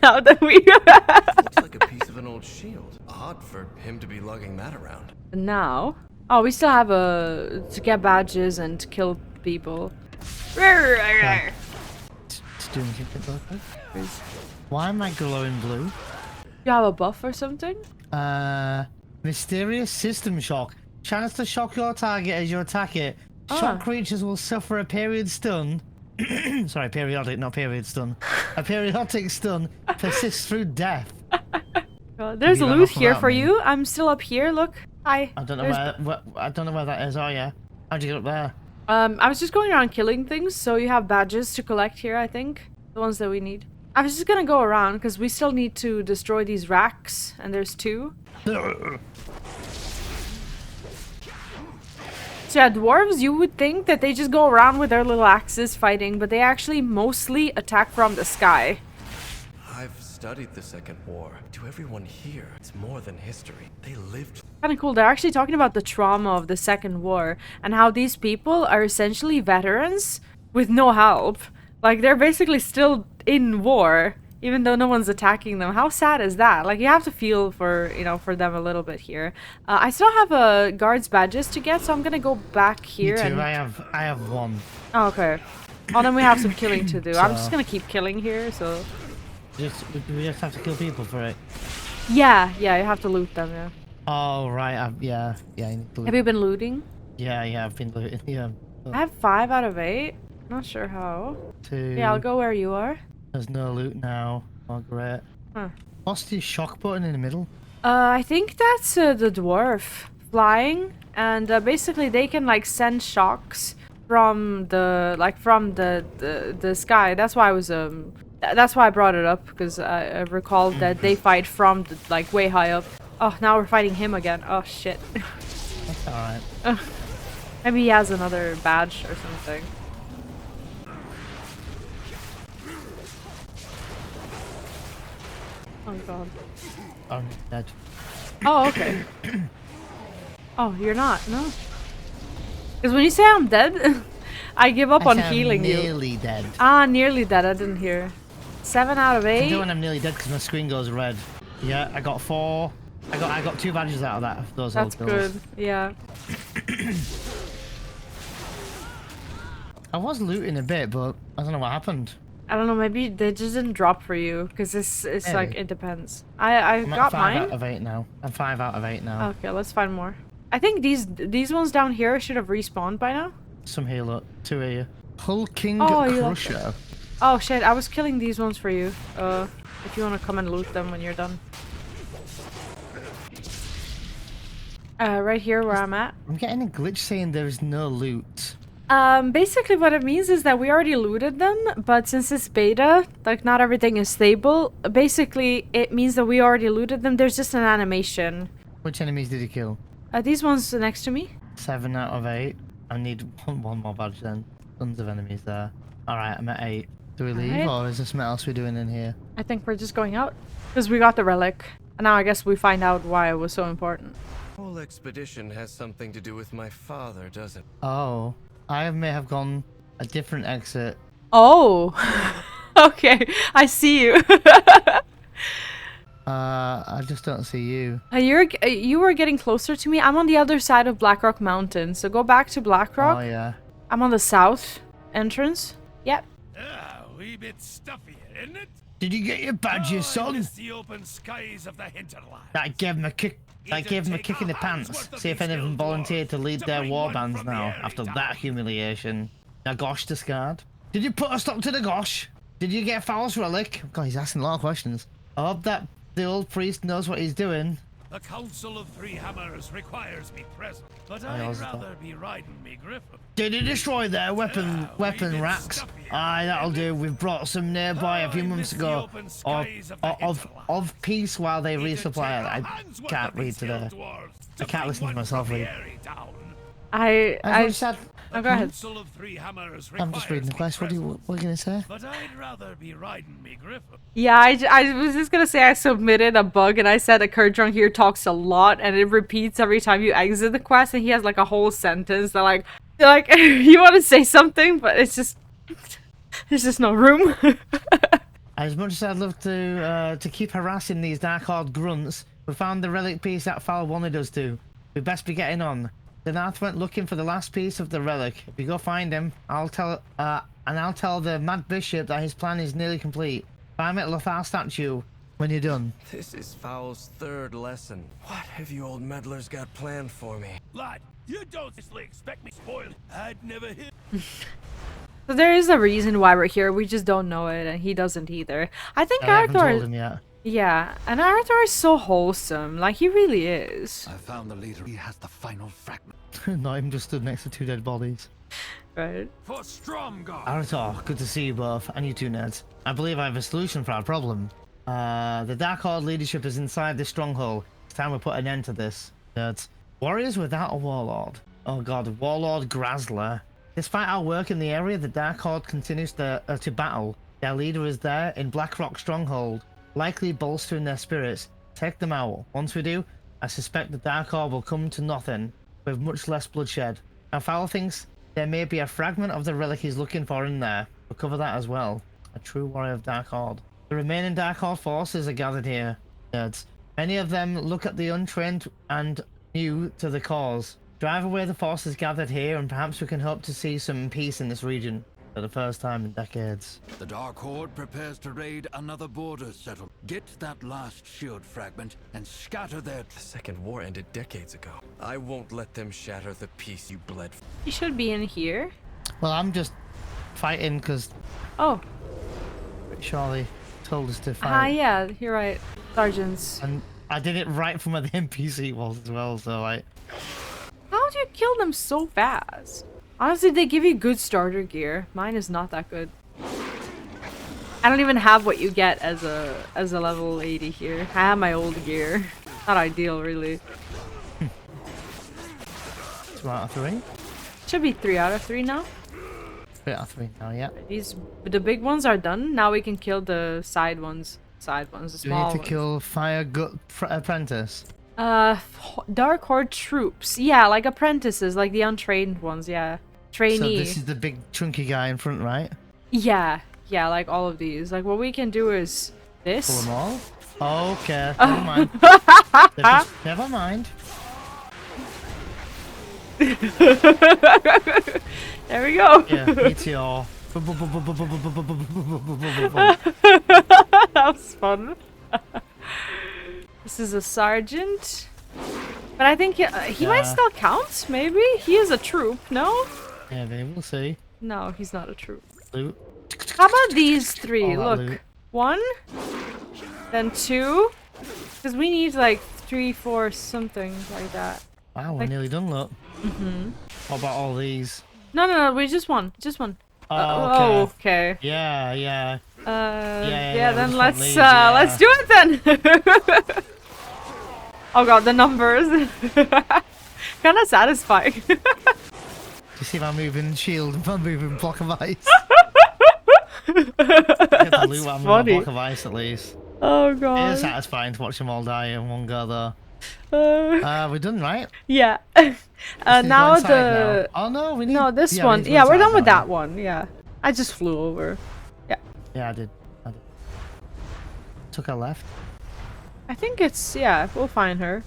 Now that we Looks like a piece of an old shield. Odd for him to be lugging that around. now. Oh, we still have to get badges and to kill people. To do anything about that? Why am I glowing blue? You have a buff or something? Mysterious system shock. Chance to shock your target as you attack it. Shock creatures will suffer a period stun. Sorry, periodic, not period stun. A periodic stun persists through death. God, there's You don't loot know here about for me. you. I'm still up here. Look, hi. I don't know There's- I don't know where that is. Oh yeah, how'd you get up there? I was just going around killing things, so you have badges to collect here. I think the ones that we need. I was just gonna go around because we still need to destroy these racks, and there's 2. So yeah, dwarves, you would think that they just go around with their little axes fighting, but they actually mostly attack from the sky. I've studied the Second War. To everyone here, it's more than history. They lived. Kind of cool. They're actually talking about the trauma of the Second War and how these people are essentially veterans with no help. Like, they're basically still in war, even though no one's attacking them. How sad is that? Like, you have to feel for, you know, for them a little bit here. I still have guards badges to get, so I'm gonna go back here. Me too. And I have one. oh, okay. Oh, then we have some killing to do. I'm just So- gonna keep killing here, so... We just have to kill people for it. Yeah, you have to loot them, yeah. Oh right, yeah. You need to loot. Have you been looting? Yeah, I've been looting. Yeah. I have 5 out of 8. Not sure how. 2. Yeah, I'll go where you are. There's no loot now. Oh great. Huh. What's the shock button in the middle? I think that's the dwarf flying, and basically they can like send shocks from the the sky. That's why I was that's why I brought it up, because I recalled that they fight from the, like way high up. Oh, now we're fighting him again. Oh shit. That's alright. Maybe he has another badge or something. Oh god. I'm dead. Oh, okay. Oh, you're not, no? Because when you say I'm dead, I give up on I said I'm healing you. nearly dead. Ah, nearly dead, I didn't hear. 7 out of I 8? do when I'm nearly dead because my screen goes red. Yeah, I got 4. I got 2 badges out of that. Those That's old kills. good, yeah. I was looting a bit, but I don't know what happened. I don't know, maybe they just didn't drop for you, because it's like, Maybe. it depends. I I'm got at 5 mine. out of 8 now. I'm 5 out of 8 now. Okay, let's find more. I think these ones down here should have respawned by now. Some here, look. 2 here. Hulking Oh, you like Crusher. Oh shit, I was killing these ones for you. If you want to come and loot them when you're done. Right here where I'm at. I'm getting a glitch saying there is no loot. Basically what it means is that we already looted them, but since it's beta, like not everything is stable, basically it means that we already looted them. There's just an animation. Which enemies did you kill? These ones next to me. 7 out of 8. I need one more badge then. Tons of enemies there. Alright, I'm at 8. Do we leave Alright. or is there something else we're doing in here? I think we're just going out. Because we got the relic. And now I guess we find out why it was so important. Whole expedition has something to do with my father, doesn't it? Oh, I may have gone a different exit. Oh, okay. I see you. I just don't see you. You were getting closer to me. I'm on the other side of Blackrock Mountain, so go back to Blackrock. Oh yeah. I'm on the south entrance. Yep. Ah, a wee bit stuffy, isn't it? Did you get your badges, son? The open skies of the hinterland. That gave him a kick. That gave him a kick in the pants. See if any of them volunteered to lead their war bands now after that humiliation. Now, gosh, discard. Did you put a stop to the gosh? Did you get Foul's relic? God, he's asking a lot of questions. I hope that the old priest knows what he's doing. The Council of Three Hammers requires me present, but I'd rather be riding me griffin. Did he destroy their weapon racks? Aye, that'll do. We've brought some nearby a few months ago of peace while they resupply. I can't read today. I can't listen to myself read. I said. Oh, go ahead. I'm just reading the quest. What are you gonna say? But I'd rather be riding me griffin. Yeah, I was just gonna say I submitted a bug and I said that Kurt Drunk here talks a lot and it repeats every time you exit the quest, and he has like a whole sentence that like you want to say something, but it's just there's just no room. As much as I'd love to keep harassing these Dark-Horde grunts, we found the relic piece that Foul wanted us to. We'd best be getting on. The Nath went looking for the last piece of the relic. If you go find him, I'll tell the Mad Bishop that his plan is nearly complete. Find me at Lothar statue when you're done. This is Foul's third lesson. What have you old meddlers got planned for me? Lad, you don't seriously expect me to spoil it. I'd never hit. So there is a reason why we're here. We just don't know it, and he doesn't either. I think I haven't told Arator. him yet. Yeah, and Arator is so wholesome. Like he really is. I found the leader. He has the final fragment. Not even just stood next to two dead bodies. Right. For Stromgar. Arator, good to see you both, and you two nerds. I believe I have a solution for our problem. The Dark-Horde leadership is inside this stronghold. It's time we put an end to this. Nerds. Warriors without a warlord. Oh god, Warlord Grazler. Despite our work in the area, the Dark-Horde continues to battle. Their leader is there in Blackrock Stronghold, likely bolstering their spirits. Take them out. Once we do, I suspect the Dark-Horde will come to nothing, with much less bloodshed. Now Foul thinks there may be a fragment of the relic he's looking for in there. We'll cover that as well. A true warrior of Dark-Horde. The remaining Dark-Horde forces are gathered here, nerds. Many of them look at the untrained and new to the cause. Drive away the forces gathered here, and perhaps we can hope to see some peace in this region for the first time in decades. The Dark Horde prepares to raid another border settlement. Get that last shield fragment and scatter their... The Second War ended decades ago. I won't let them shatter the peace you bled for. He should be in here. Well, I'm just fighting because Oh. Charlie told us to fight. Yeah, you're right. Sergeants. And I did it right from where the NPC was as well, so like... How do you kill them so fast? Honestly, they give you good starter gear. Mine is not that good. I don't even have what you get as a level 80 here. I have my old gear. Not ideal, really. 2 out of 3? Should be 3 out of 3 now. 3 out of 3 now, yeah. The big ones are done. Now we can kill the side ones. The Do we small need to ones. kill Fire Gut Apprentice? Dark Horde troops. Yeah, like apprentices, like the untrained ones. Yeah, trainee. So this is the big chunky guy in front, right? Yeah, like all of these. Like what we can do is Pull this. them all? Okay, never mind. Never mind. There we go. Yeah, meteor. That was fun. This is a sergeant. But I think he might still count, maybe? He is a troop, no? Yeah, maybe we'll see. No, he's not a troop. Loot. How about these three? All that Look. loot. 1, then 2. Because we need like 3, 4, something like that. Wow, we're Like- nearly done, look. What about all these? No, we just one. Just one. Oh, okay. Yeah. Yeah, yeah, then we let's just want let's do it then. Oh god, the numbers. Kind of satisfying. Do you see my moving shield, my moving block of ice? Get the loot while I'm on a funny. block of ice at least. Oh It is god. satisfying to watch them all die in one go, though. We're done, right? Yeah. Just need to go Now inside the now. Oh no, we need. no this yeah, we one. need to go Yeah, we're inside done with now. that one. Yeah. I just flew over. Yeah. Yeah, I did. Took a left. I think it's yeah. We'll find her.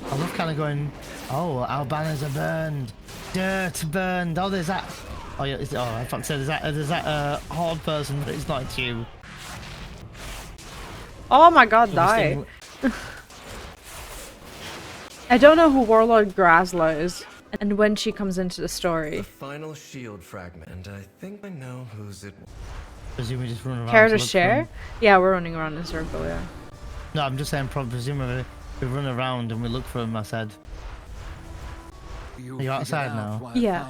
I love kind of going. Oh, our banners are burned. Dirt burned. Oh, there's that. Oh yeah. I thought said there's that horde person, but it's not. It's you. Oh my god, die. I don't know who Warlord Grazla is and when she comes into the The story. final shield fragment, and I think I know whose it was. Presumably just run around. Care to look for share? them. Yeah, we're running around in a circle, yeah. No, I'm just saying. Presumably we run around and we look for them. I said. Are you outside now? Yeah.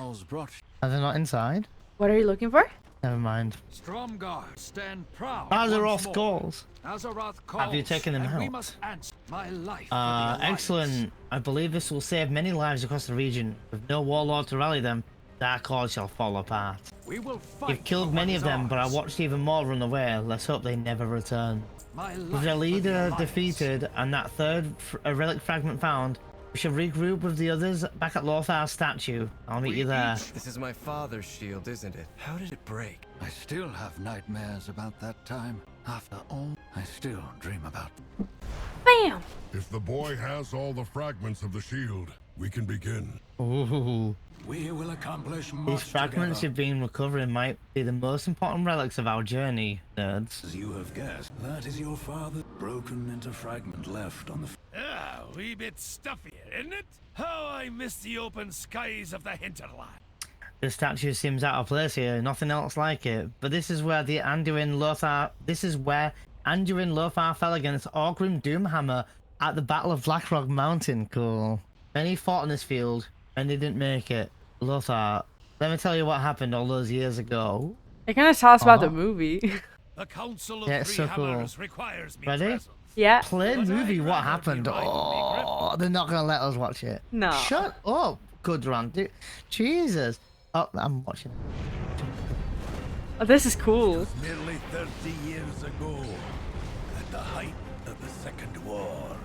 Are they not inside? What are you looking for? Never mind. Stromgarde, stand proud. Azeroth once more. calls. Azeroth Have you calls, taken them and we out? must answer. My life for the Alliance. Excellent. I believe this will save many lives across the region. With no warlord to rally them, their cause shall fall apart. We will fight You've killed for many what of is them, but I ours. watched even more run away. Let's hope they never return. My life With their for the leader Alliance. defeated and that third relic fragment found, we shall regroup with the others back at Lothar's statue. I'll meet you there. This is my father's shield, isn't it? How did it break? I still have nightmares about that time. After all, I still dream about. Bam! If the boy has all the fragments of the shield, we can begin. Ooh. We will accomplish much These fragments together. you've been recovering might be the most important relics of our journey, nerds. As you have guessed, that is your father, broken into fragment left on the. Ah, a wee bit stuffier, isn't it? How I miss the open skies of the hinterland. The statue seems out of place here, nothing else like it. But this is where the Anduin Lothar. This is where Anduin Lothar fell against Orgrim Doomhammer at the Battle of Blackrock Mountain. Cool. Many fought on this field, and they didn't make it. Lothar, let me tell you what happened all those years ago. It kind of tell us about the Aw. movie. The Council of Yeah, it's Three so cool. Hammers requires me Ready? present. Yeah. Play But movie, I'd what rather be happened? riding me Oh, they're not gonna let us watch it. No. Shut up, good run, dude. Jesus. Oh, I'm watching. Oh, this is cool. Nearly 30 years ago, at the height of the Second War,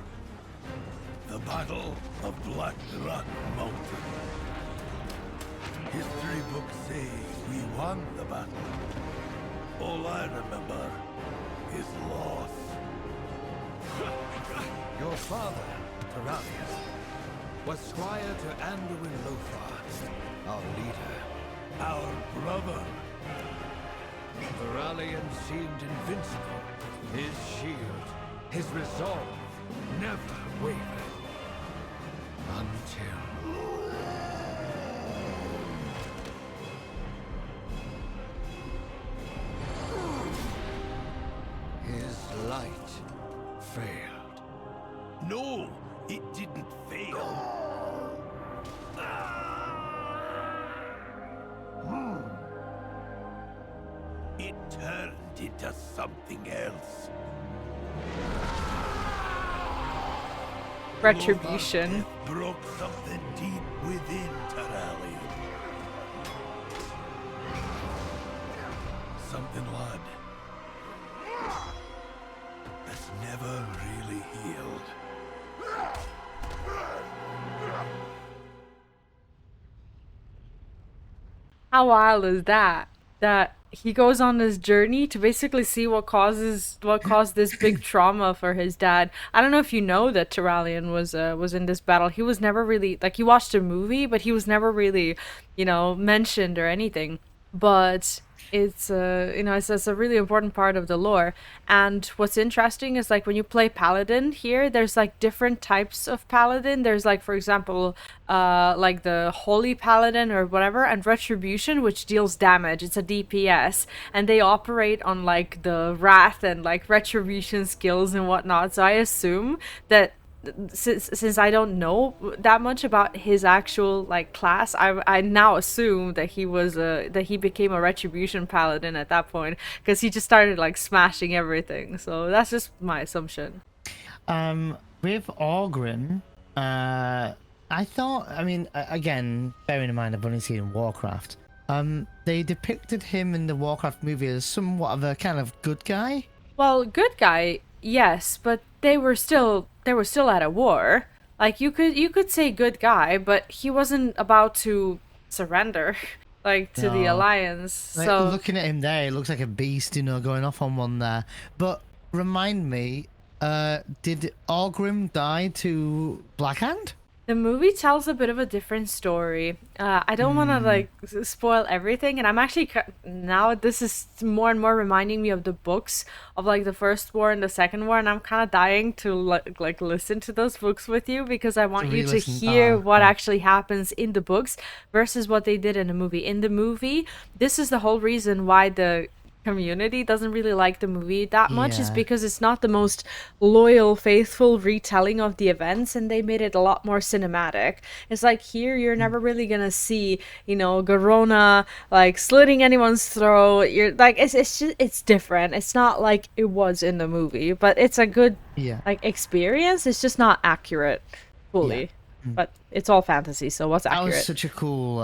the Battle of Blackrock Mountain. History books say we won the battle. All I remember is loss. Your father, Turalyon, was squire to Anduin Lothar, our leader, our brother. Turalyon seemed invincible. His shield, his resolve, never wavered. Until... his light failed. No, it didn't fail. It turned into something else. Retribution. Death broke something deep within Turalyon. Something, lad, that's never really healed. How wild is that? That he goes on this journey to basically see what caused this big trauma for his dad. I don't know if you know that Turalyon was in this battle. He was never really like, you watched a movie, but he was never really, mentioned or anything. But it's it's a really important part of the lore. And what's interesting is, like, when you play paladin here, there's like different types of paladin. There's, like, for example, like the holy paladin or whatever, and retribution, which deals damage. It's a DPS, and they operate on like the wrath and like retribution skills and whatnot. So I assume that since I don't know that much about his actual like class, I now assume that he became a retribution paladin at that point, because he just started like smashing everything. So that's just my assumption. With Orgrim, I thought, again, bearing in mind I've only seen Warcraft, they depicted him in the Warcraft movie as somewhat of a kind of good guy. Well, good guy, yes, but they were still at a war. Like you could say good guy, but he wasn't about to surrender like to the No. alliance. Like, So looking at him there, he looks like a beast, you know, going off on one there. But remind me, did Orgrim die to Blackhand? the movie tells a bit of a different story. I don't want to like spoil everything, and I'm actually now this is more and more reminding me of the books of like the first war and the second war, and I'm kind of dying to like listen to those books with you because I want you to re-listen. hear what Yeah. actually happens in the books versus what they did in the movie. In the movie, this is the whole reason why the community doesn't really like the movie that much is Yeah. because it's not the most loyal, faithful retelling of the events, and they made it a lot more cinematic. It's like here you're never really gonna see, you know, Garona like slitting anyone's throat. You're like it's just it's different. It's not like it was in the movie, but it's a good Yeah. like experience. It's just not accurate fully. But it's all fantasy, so what's That accurate? was such a cool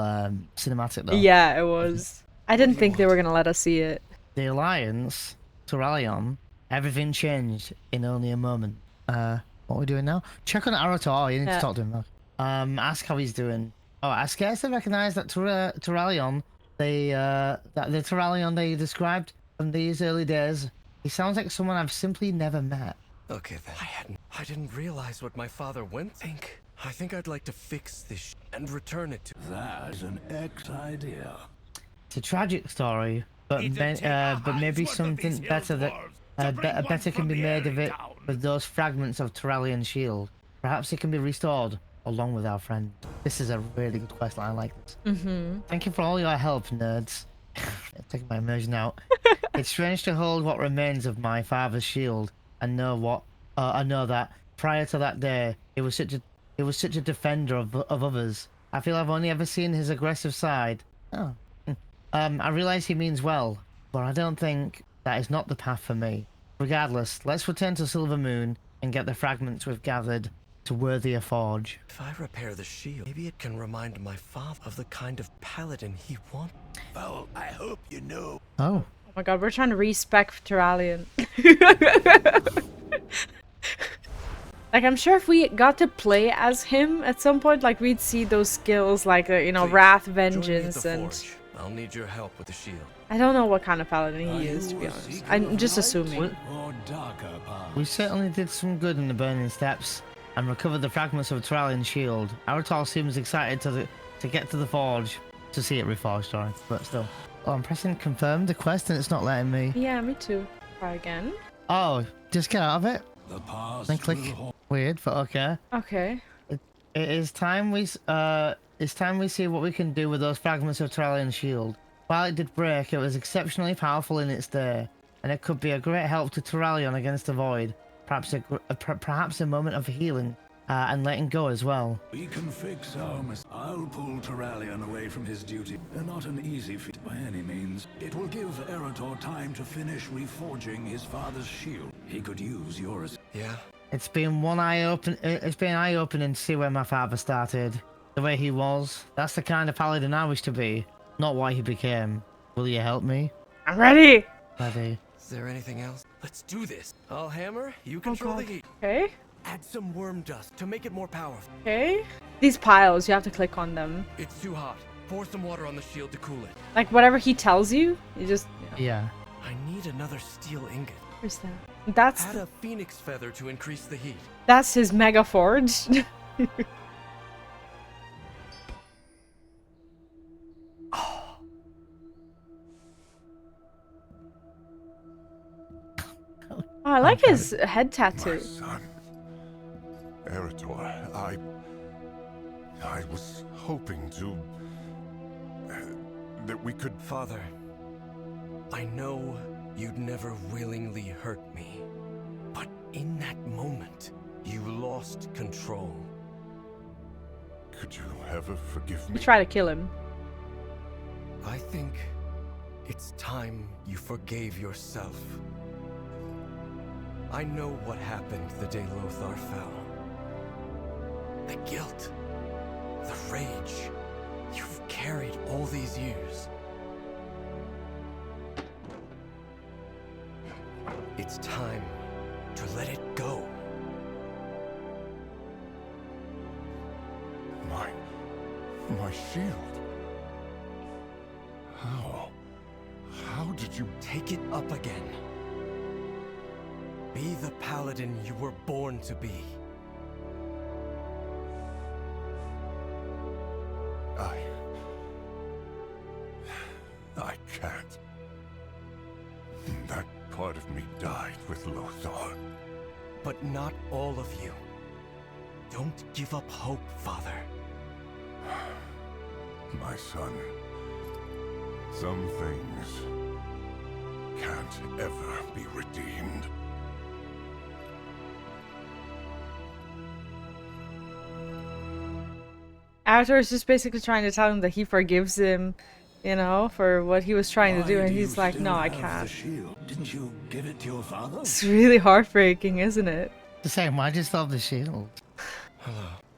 cinematic, though. Yeah, it was. I didn't think they were gonna let us see it. The Alliance, Turalyon, everything changed in only a moment. What are we doing now? Check on Arator. Oh, you need Yeah. to talk to him now. Ask how he's doing. Oh, I scarcely recognize that Turalyon, that the Turalyon that you described from these early days. He sounds like someone I've simply never met. Okay then. I didn't realize what my father went. I think I'd like to fix this and return it to. That's an idea. It's a tragic story, but It'd take our but maybe hands worth of these something better hill that dwarves to bring one better can from be the made of area it down. with those fragments of Turalyon shield. Perhaps it can be restored along with our friend. This is a really good quest line. I like this. Thank you for all your help, nerds. Taking my immersion out. It's strange to hold what remains of my father's shield and know that prior to that day, he was such a defender of others. I feel I've only ever seen his aggressive side. Oh. I realize he means well, but I don't think that is not the path for me. Regardless, let's return to Silver Moon and get the fragments we've gathered to worthier forge. If I repair the shield, maybe it can remind my father of the kind of paladin he wants. Well, I hope you know. Oh. Oh my god, we're trying to respec Turalyon. Like, I'm sure if we got to play as him at some point, like, we'd see those skills, like, you know, Please, Wrath, join me at Vengeance, the and... forge. I'll need your help with the shield. I don't know what kind of paladin Are he is, to you be a honest. seeker I'm of just light assuming. Or darker paths? We certainly did some good in the Burning Steps and recovered the fragments of Turalyon shield. Arator seems excited to get to the forge to see it reforged, sorry, but still. Oh, I'm pressing confirm the quest and it's not letting me. Yeah, me too. Try again. Oh, just get out of it. The past Then click. will Weird, but okay. Okay. It is time we see what we can do with those fragments of Turalyon shield. While it did break, it was exceptionally powerful in its day, and it could be a great help to Turalyon against the void. Perhaps a moment of healing and letting go as well. We can fix our I'll pull Turalyon away from his duty. Not an easy feat by any means. It will give Arator time to finish reforging his father's shield. He could use yours. Yeah? It's been eye-opening to see where my father started. The way he was. That's the kind of paladin I wish to be, not what he became. Will you help me? I'm ready! Ready. Is there anything else? Let's do this. I'll hammer, you control the God. heat. Okay. Add some worm dust to make it more powerful. Okay. These piles, you have to click on them. It's too hot. Pour some water on the shield to cool it. Like, whatever he tells you, you just... Yeah. I need another steel ingot. Where's that? That's Add a phoenix feather to increase the heat. that's his mega forge. Oh, I like his head My tattoo. son. Arator, I was hoping to... that we could... Father, I know you'd never willingly hurt me, but in that moment, you lost control. Could you ever forgive You me? try to kill him. I think it's time you forgave yourself. I know what happened the day Lothar fell. The guilt, the rage you've carried all these years. It's time to to let it go. My shield. How did you... Take it up again. Be the paladin you were born to be. I can't. That part of me died with Lothar. But not all of you. Don't give up hope, Father. My son, some things can't ever be redeemed. Arator is just basically trying to tell him that he forgives him, you know, for what he was trying to do, and he's like, no, I can't. The shield. Didn't you give it to your father? It's really heartbreaking, isn't it? The same, I just love the shield.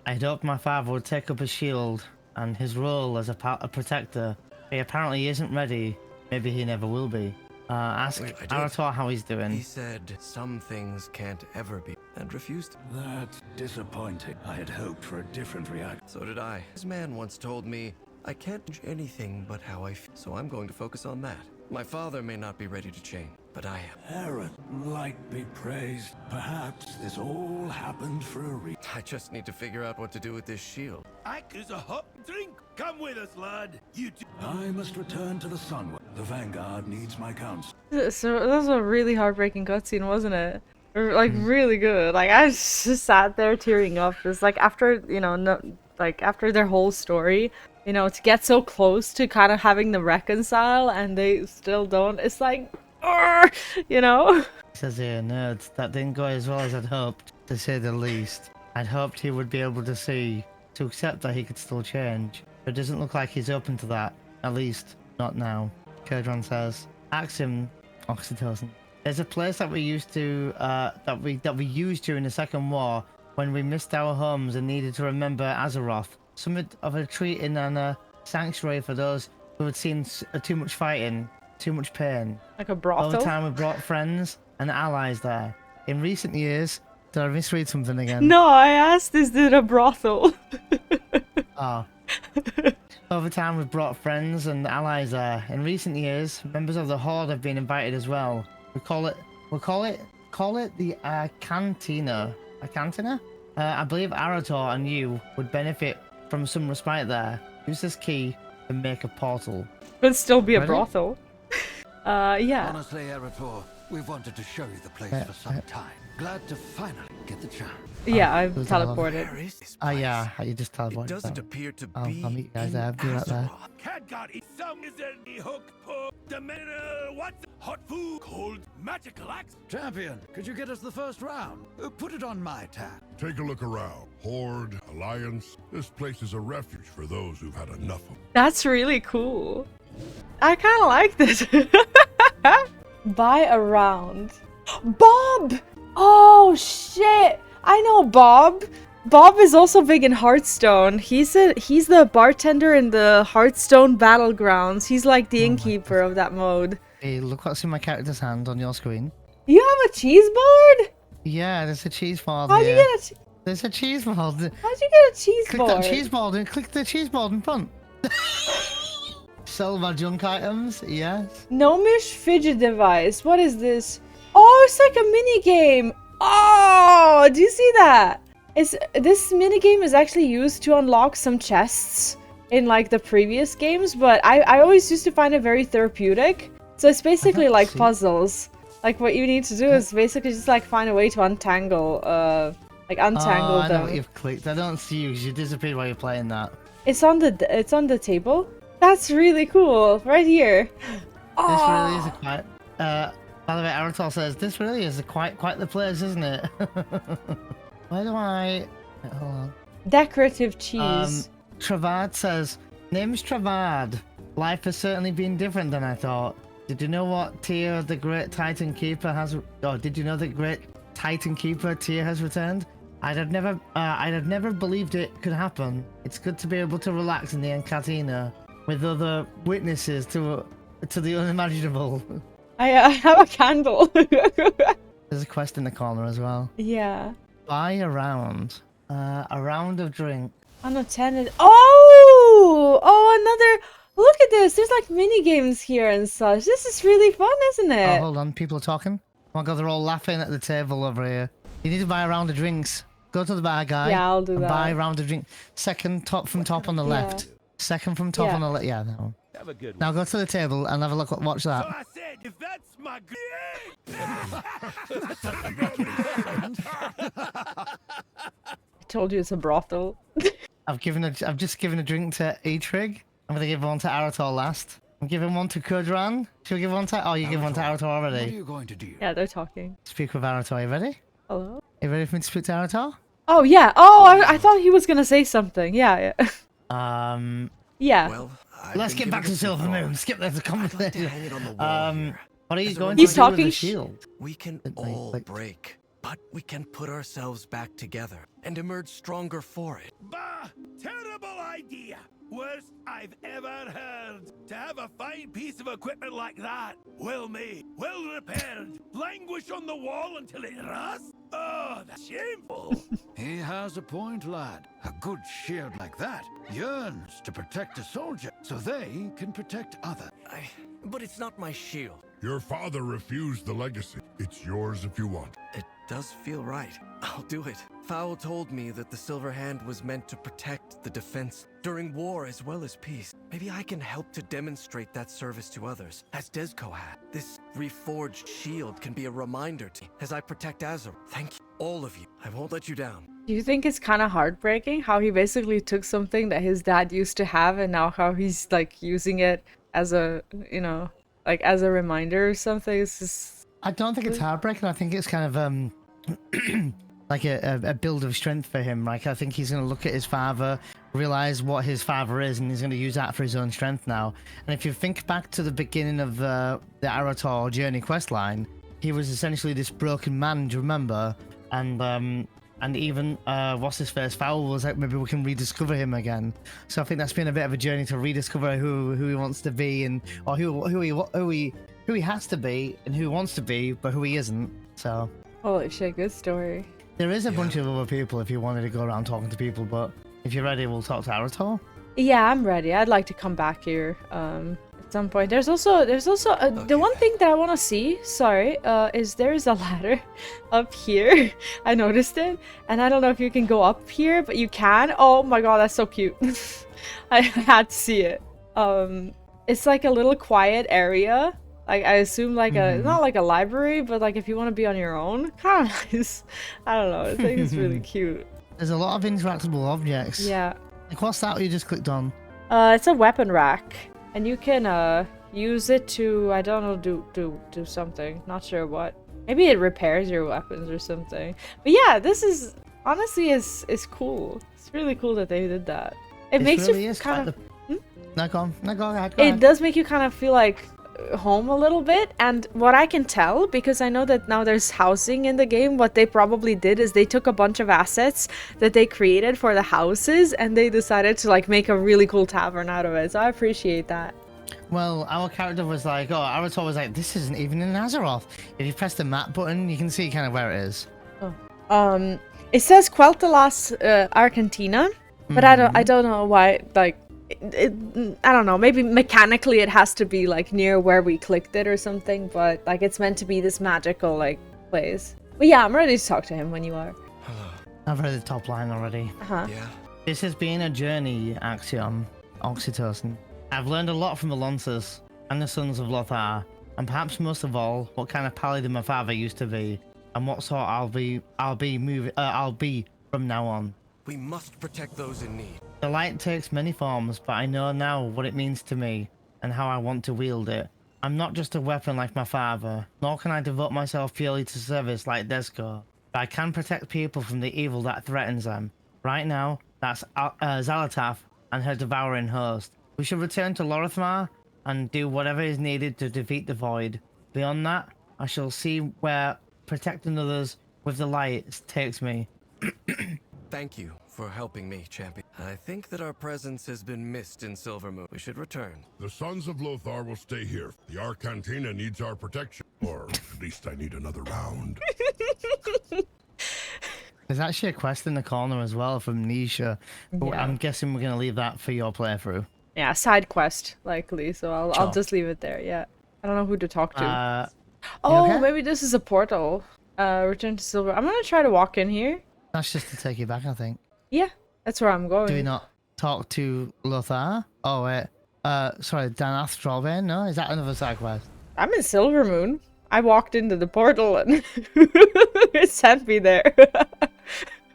I'd hoped my father would take up a shield and his role as a protector. He apparently isn't ready. Maybe he never will be. Ask Arator how he's doing. He said some things can't ever be, and refused. That's disappointing. I had hoped for a different reaction. So did I. This man once told me, I can't change anything but how I feel, so I'm going to focus on that. My father may not be ready to change, but I am. Arator, light be praised. Perhaps this all happened for a reason. I just need to figure out what to do with this shield. There's a hot drink. Come with us, lad. You two. I must return to the Sunward. The Vanguard needs my counsel. So that was a really heartbreaking cutscene, wasn't it? Like really good. Like I just sat there tearing up. It's like after, you know, after their whole story, you know, to get so close to kind of having them reconcile and they still don't. It's like, you know. He says here, nerds, that didn't go as well as I'd hoped, to say the least. I'd hoped he would be able to accept that he could still change. But it doesn't look like he's open to that. At least, not now. Kerdran says, ask him, Oxytocin. There's a place that we used to, that we used during the Second War when we missed our homes and needed to remember Azeroth. Somewhat of a retreat in a sanctuary for those who had seen too much fighting, too much pain. Like a brothel? Over time, we brought friends and allies there. In recent years, did I misread something again? No, I asked, is it a brothel? Oh. Over time, we've brought friends and allies there. In recent years, members of the Horde have been invited as well. We'll call it the Cantina. A Cantina? I believe Arator and you would benefit from some respite there. Use this key to make a portal. Could still be a Ready? brothel. Yeah. Honestly, Arator, we've wanted to show you the place for some time. Glad to finally get the chance. Yeah, I Who's teleported. Where is this Oh place? yeah, you just It teleported. doesn't so. appear to I'll be meet you guys in there. I'll be right there. Azeroth. Cat got it. Some is any hook for the mineral. What's hot food? Cold magical axe. Champion, could you get us the first round? Put it on my tab. Take a look around. Horde, Alliance. This place is a refuge for those who've had enough of. That's really cool. I kind of like this. Buy a round. Bob! Oh, shit. I know Bob. Bob is also big in Hearthstone. He's the bartender in the Hearthstone Battlegrounds. He's like the innkeeper of that mode. Hey, look what's in my character's hand on your screen. You have a cheese board? Yeah, there's a cheese board How'd you here. get a There's a cheese board. How'd you get a cheese Click board? that cheese board and click the cheese board in front. Sell my junk items, yes. Gnomish fidget device. What is this? Oh, it's like a mini game. Oh, do you see that? This mini game is actually used to unlock some chests in like the previous games, but I always used to find it very therapeutic. So it's basically like puzzles. Like what you need to do is basically just like find a way to untangle untangle I know them. what you've clicked. I don't see you because you disappeared while you're playing that. It's on the table. That's really cool. Right here. This really is a quite. By the way, Arator says this really is quite the place, isn't it? Where do I? Hold on. Decorative cheese. Travad says, name's Travad. Life has certainly been different than I thought. Did you know what tier the Great Titan Keeper has? Oh, did you know the Great Titan Keeper tier has returned? I'd have never believed it could happen. It's good to be able to relax in the Cantina with other witnesses to the unimaginable. I have a candle. There's There's a quest in the corner as well. Yeah. Buy a round of drink. Unattended. Oh, another. Look at this. There's like mini games here and such. This is really fun, isn't Oh, it? hold on. People are talking. Oh my god, they're all laughing at the table over here. You need to buy a round of drinks. Go to the bar guy. Yeah, I'll do that. Buy a round of drink. Second top from top on the left. Second from top on the left. Yeah, that one. Have a good Now go to the table and have a look. Watch So that. I said, if that's my I told you it's a brothel. I've just given a drink to Etrig. I'm gonna give one to Arator last. I'm giving one to Kudran. Should we give one to? Oh, you give one to Arator What are already. you going to do? Yeah, they're talking. Speak with Arator. You ready? Hello? You ready for me to speak to Arator? Oh, yeah. Oh, I thought he was gonna say something. Yeah, yeah. Yeah. Well, Let's get back to Silver Moon. Skip this I'd like to conversation. hang it on the wall here. What are you As a going He's to do with talking the sh- shield? We can Like- all like- break, but we can put ourselves back together and emerge stronger for it. Bah! Terrible idea! Worst I've ever heard. To have a fine piece of equipment like that, well made, well repaired, languish on the wall until it rusts? Oh, that's shameful. He has a point, lad. A good shield like that yearns to protect a soldier so they can protect others. But it's not my shield. Your father refused the legacy. It's yours if you want. It does feel right. I'll do it. Fowl told me that the Silver Hand was meant to protect the defense during war as well as peace. Maybe I can help to demonstrate that service to others, as Desco had. This reforged shield can be a reminder to me as I protect Azor. Thank you, all of you. I won't let you down. Do you think it's kind of heartbreaking how he basically took something that his dad used to have and now how he's like using it as a, you know, like as a reminder or something? It's just... I don't think it's heartbreaking. I think it's kind of like a build of strength for him. Like I think he's going to look at his father, realize what his father is, and he's going to use that for his own strength now. And if you think back to the beginning of the Arator journey questline, he was essentially this broken man. Do you remember? And even what's his face? Fowl was like, maybe we can rediscover him again. So I think that's been a bit of a journey to rediscover who he wants to be and or who he has to be and who he wants to be, but who he isn't. So Holy shit, good story. there is a bunch of other people if you wanted to go around talking to people, but if you're ready, we'll talk to Arator. Yeah, I'm ready. I'd like to come back here at some point. There's also the one thing that I want to see, is there is a ladder up here. I noticed it, and I don't know if you can go up here, but you can. Oh my god, that's so cute. I had to see it. It's like a little quiet area. Like I assume like a not like a library, but like if you want to be on your own, kind of nice. I don't know. I think it's really cute. There's a lot of interactable objects. Yeah. Like what's that you just clicked on? It's a weapon rack, and you can use it to, I don't know, do something. Not sure what. Maybe it repairs your weapons or something. But yeah, this is honestly is cool. It's really cool that they did that. It makes really you is kind of. No, go ahead. It does make you kind of feel like home a little bit, and what I can tell, because I know that now there's housing in the game, what they probably did is they took a bunch of assets that they created for the houses and they decided to like make a really cool tavern out of it, so I appreciate that. Well, our character was like, Arator was like, this isn't even in Azeroth. If you press the map button, you can see kind of where it is. It says Quel'Thalas Argentina, but I don't know why, like I don't know, maybe mechanically it has to be like near where we clicked it or something, but like it's meant to be this magical like place. But yeah, I'm ready to talk to him when you are. I've read the top line already. Yeah. This has been a journey, Axiom, Oxytocin. I've learned a lot from the Lancers and the Sons of Lothar, and perhaps most of all, what kind of paladin my father used to be, and what sort I'll be from now on. We must protect those in need. The light takes many forms, but I know now what it means to me and how I want to wield it. I'm not just a weapon like my father, nor can I devote myself purely to service like Desco, but I can protect people from the evil that threatens them. Right now, that's Xal'atath and her devouring host. We should return to Lorithmar and do whatever is needed to defeat the Void. Beyond that, I shall see where protecting others with the light takes me. Thank you for helping me, champion. I think that our presence has been missed in Silvermoon. We should return. The Sons of Lothar will stay here. The Arcantina needs our protection. Or least I need another round. There's actually a quest in the corner as well from Nisha. But Yeah. I'm guessing we're going to leave that for your playthrough. Yeah, side quest, likely, so I'll Sure. just leave it there, yeah. I don't know who to talk to. You Oh, okay? maybe this is a portal. Return to Silver. I'm gonna try to walk in here. That's just to take you back, I think. Yeah, that's where I'm going. Do we not talk to Lothar? Oh, wait. Sorry, Danath Trollbane? No? Is that another side quest? I'm in Silvermoon. I walked into the portal and it sent me there.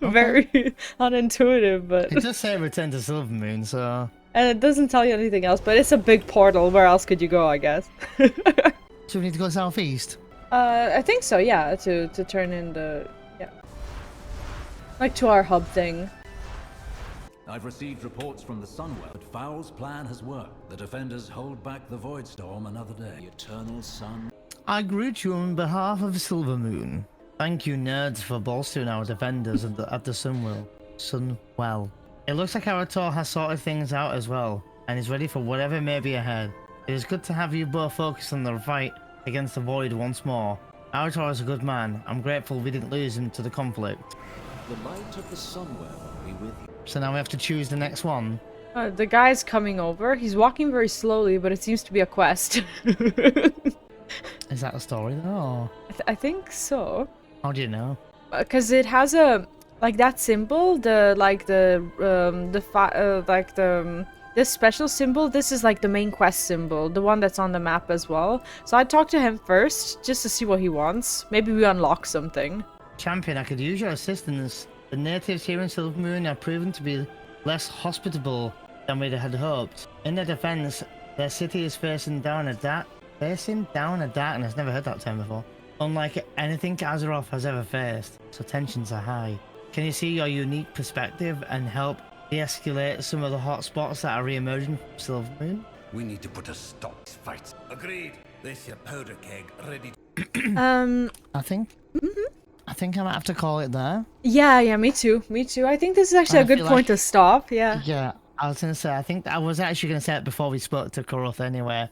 Very unintuitive, but... It does say return to Silvermoon, so... And it doesn't tell you anything else, but it's a big portal. Where else could you go, I guess? So we need to go southeast? I think so, yeah, to turn in the... Yeah. Like to our hub thing. I've received reports from the Sunwell that Foul's plan has worked. The defenders hold back the Void Storm another day. The Eternal Sun. I greet you on behalf of Silvermoon. Thank you, nerds, for bolstering our defenders at the Sunwell. It looks like Arator has sorted things out as well, and is ready for whatever may be ahead. It is good to have you both focused on the fight against the Void once more. Arator is a good man. I'm grateful we didn't lose him to the conflict. The light of the Sunwell be with you. So now we have to choose the next one. The guy's coming over. He's walking very slowly, but it seems to be a quest. Is that the story then? Or I think so. how do you know? Because it has a like that symbol, this special symbol. This is like the main quest symbol, the one that's on the map as well. So I talked to him first just to see what he wants. Maybe we unlock something. Champion, I could use your assistance. The natives here in Silvermoon have proven to be less hospitable than we had hoped. In their defense, their city is facing down a darkness. Never heard that term before. Unlike anything Azeroth has ever faced, so tensions are high. Can you see your unique perspective and help de-escalate some of the hot spots that are re-emerging from Silvermoon? We need to put a stop to fights. Agreed. This your powder keg ready. I think I might have to call it there. Yeah, me too. I think this is actually I a good feel point like- to stop. Yeah. Yeah, I was going to say, I think I was actually going to say it before we spoke to Kuroth anyway,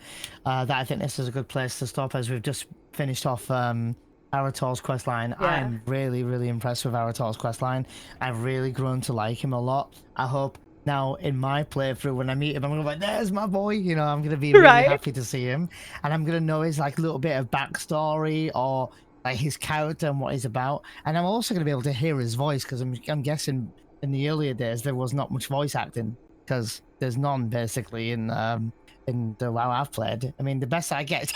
that I think this is a good place to stop as we've just finished off Arator's questline. Yeah. I'm really, really impressed with Arator's questline. I've really grown to like him a lot. I hope now in my playthrough, when I meet him, I'm going to be like, there's my boy, you know, I'm going to be really Right. happy to see him. And I'm going to know his like little bit of backstory or like his character and what he's about. And I'm also going to be able to hear his voice because I'm guessing in the earlier days there was not much voice acting because there's none basically in the WoW I've played. I mean, the best I get is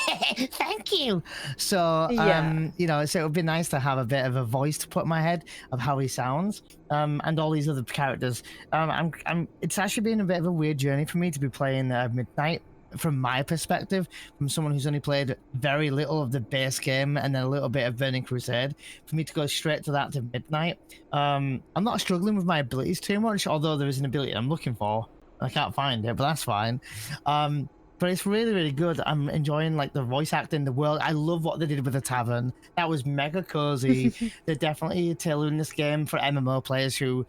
thank you. So Yeah. you know, so it would be nice to have a bit of a voice to put in my head of how he sounds. And all these other characters. It's actually been a bit of a weird journey for me to be playing Midnight. From my perspective, from someone who's only played very little of the base game and then a little bit of Burning Crusade, for me to go straight to that to Midnight, I'm not struggling with my abilities too much, although there is an ability I'm looking for. I can't find it, but that's fine. But it's really, really good. I'm enjoying like the voice acting, the world. I love what they did with the tavern. That was mega cozy. They're definitely tailoring this game for MMO players who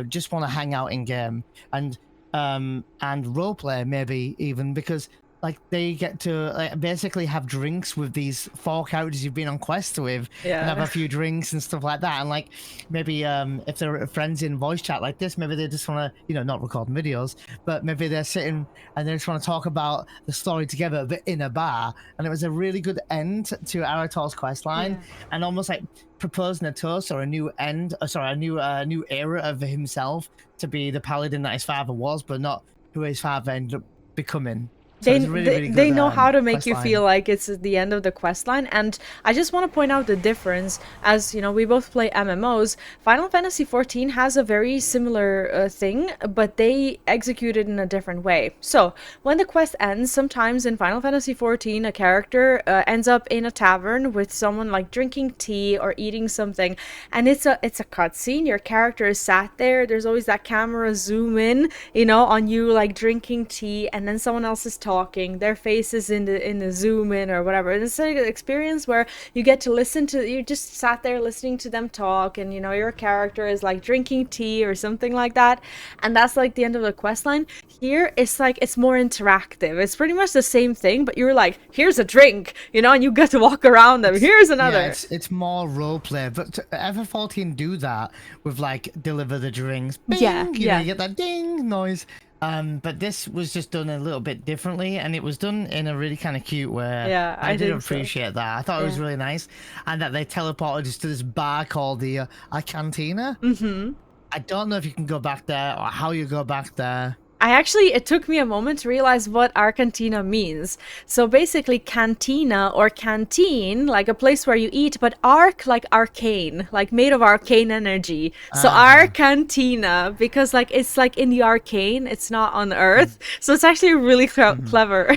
just want to hang out in game and roleplay maybe even because like they get to like basically have drinks with these 4 characters you've been on quests with and have a few drinks and stuff like that, and like maybe if they're friends in voice chat like this, maybe they just want to, you know, not record videos, but maybe they're sitting and they just want to talk about the story together but in a bar. And it was a really good end to Arator's questline and almost like proposing a toast or a new end, a new era of himself to be the paladin that his father was, but not who his father ended up becoming. So it's really, really They good, know how to make you questline. feel like it's the end of the quest line. And I just want to point out the difference. As you know, we both play MMOs. Final Fantasy XIV has a very similar thing, but they execute it in a different way. So when the quest ends, sometimes in Final Fantasy XIV, a character ends up in a tavern with someone like drinking tea or eating something, and it's a cutscene. Your character is sat there. There's always that camera zoom in, you know, on you like drinking tea, and then someone else is talking. talking, their faces in the zoom in or whatever. And it's like an experience where you get to listen to, you just sat there listening to them talk, and you know your character is like drinking tea or something like that, and that's like the end of the quest line. Here it's like it's more interactive. It's pretty much the same thing, but you're like, here's a drink, you know, and you get to walk around them. Here's another. Yeah, it's more role play, but FF14 do that with like deliver the drinks. Bing, Yeah, you know, you get that ding noise. But this was just done a little bit differently, and it was done in a really kind of cute way. Yeah, I did think so. appreciate that. I thought it was really nice, and that they teleported us to this bar called the a cantina. Mm-hmm. I don't know if you can go back there or how you go back there. It took me a moment to realize what Arcantina means. So basically cantina or canteen, like a place where you eat, but arc like arcane, like made of arcane energy. So Arcantina, because like it's like in the arcane, it's not on Earth. So it's actually really clever.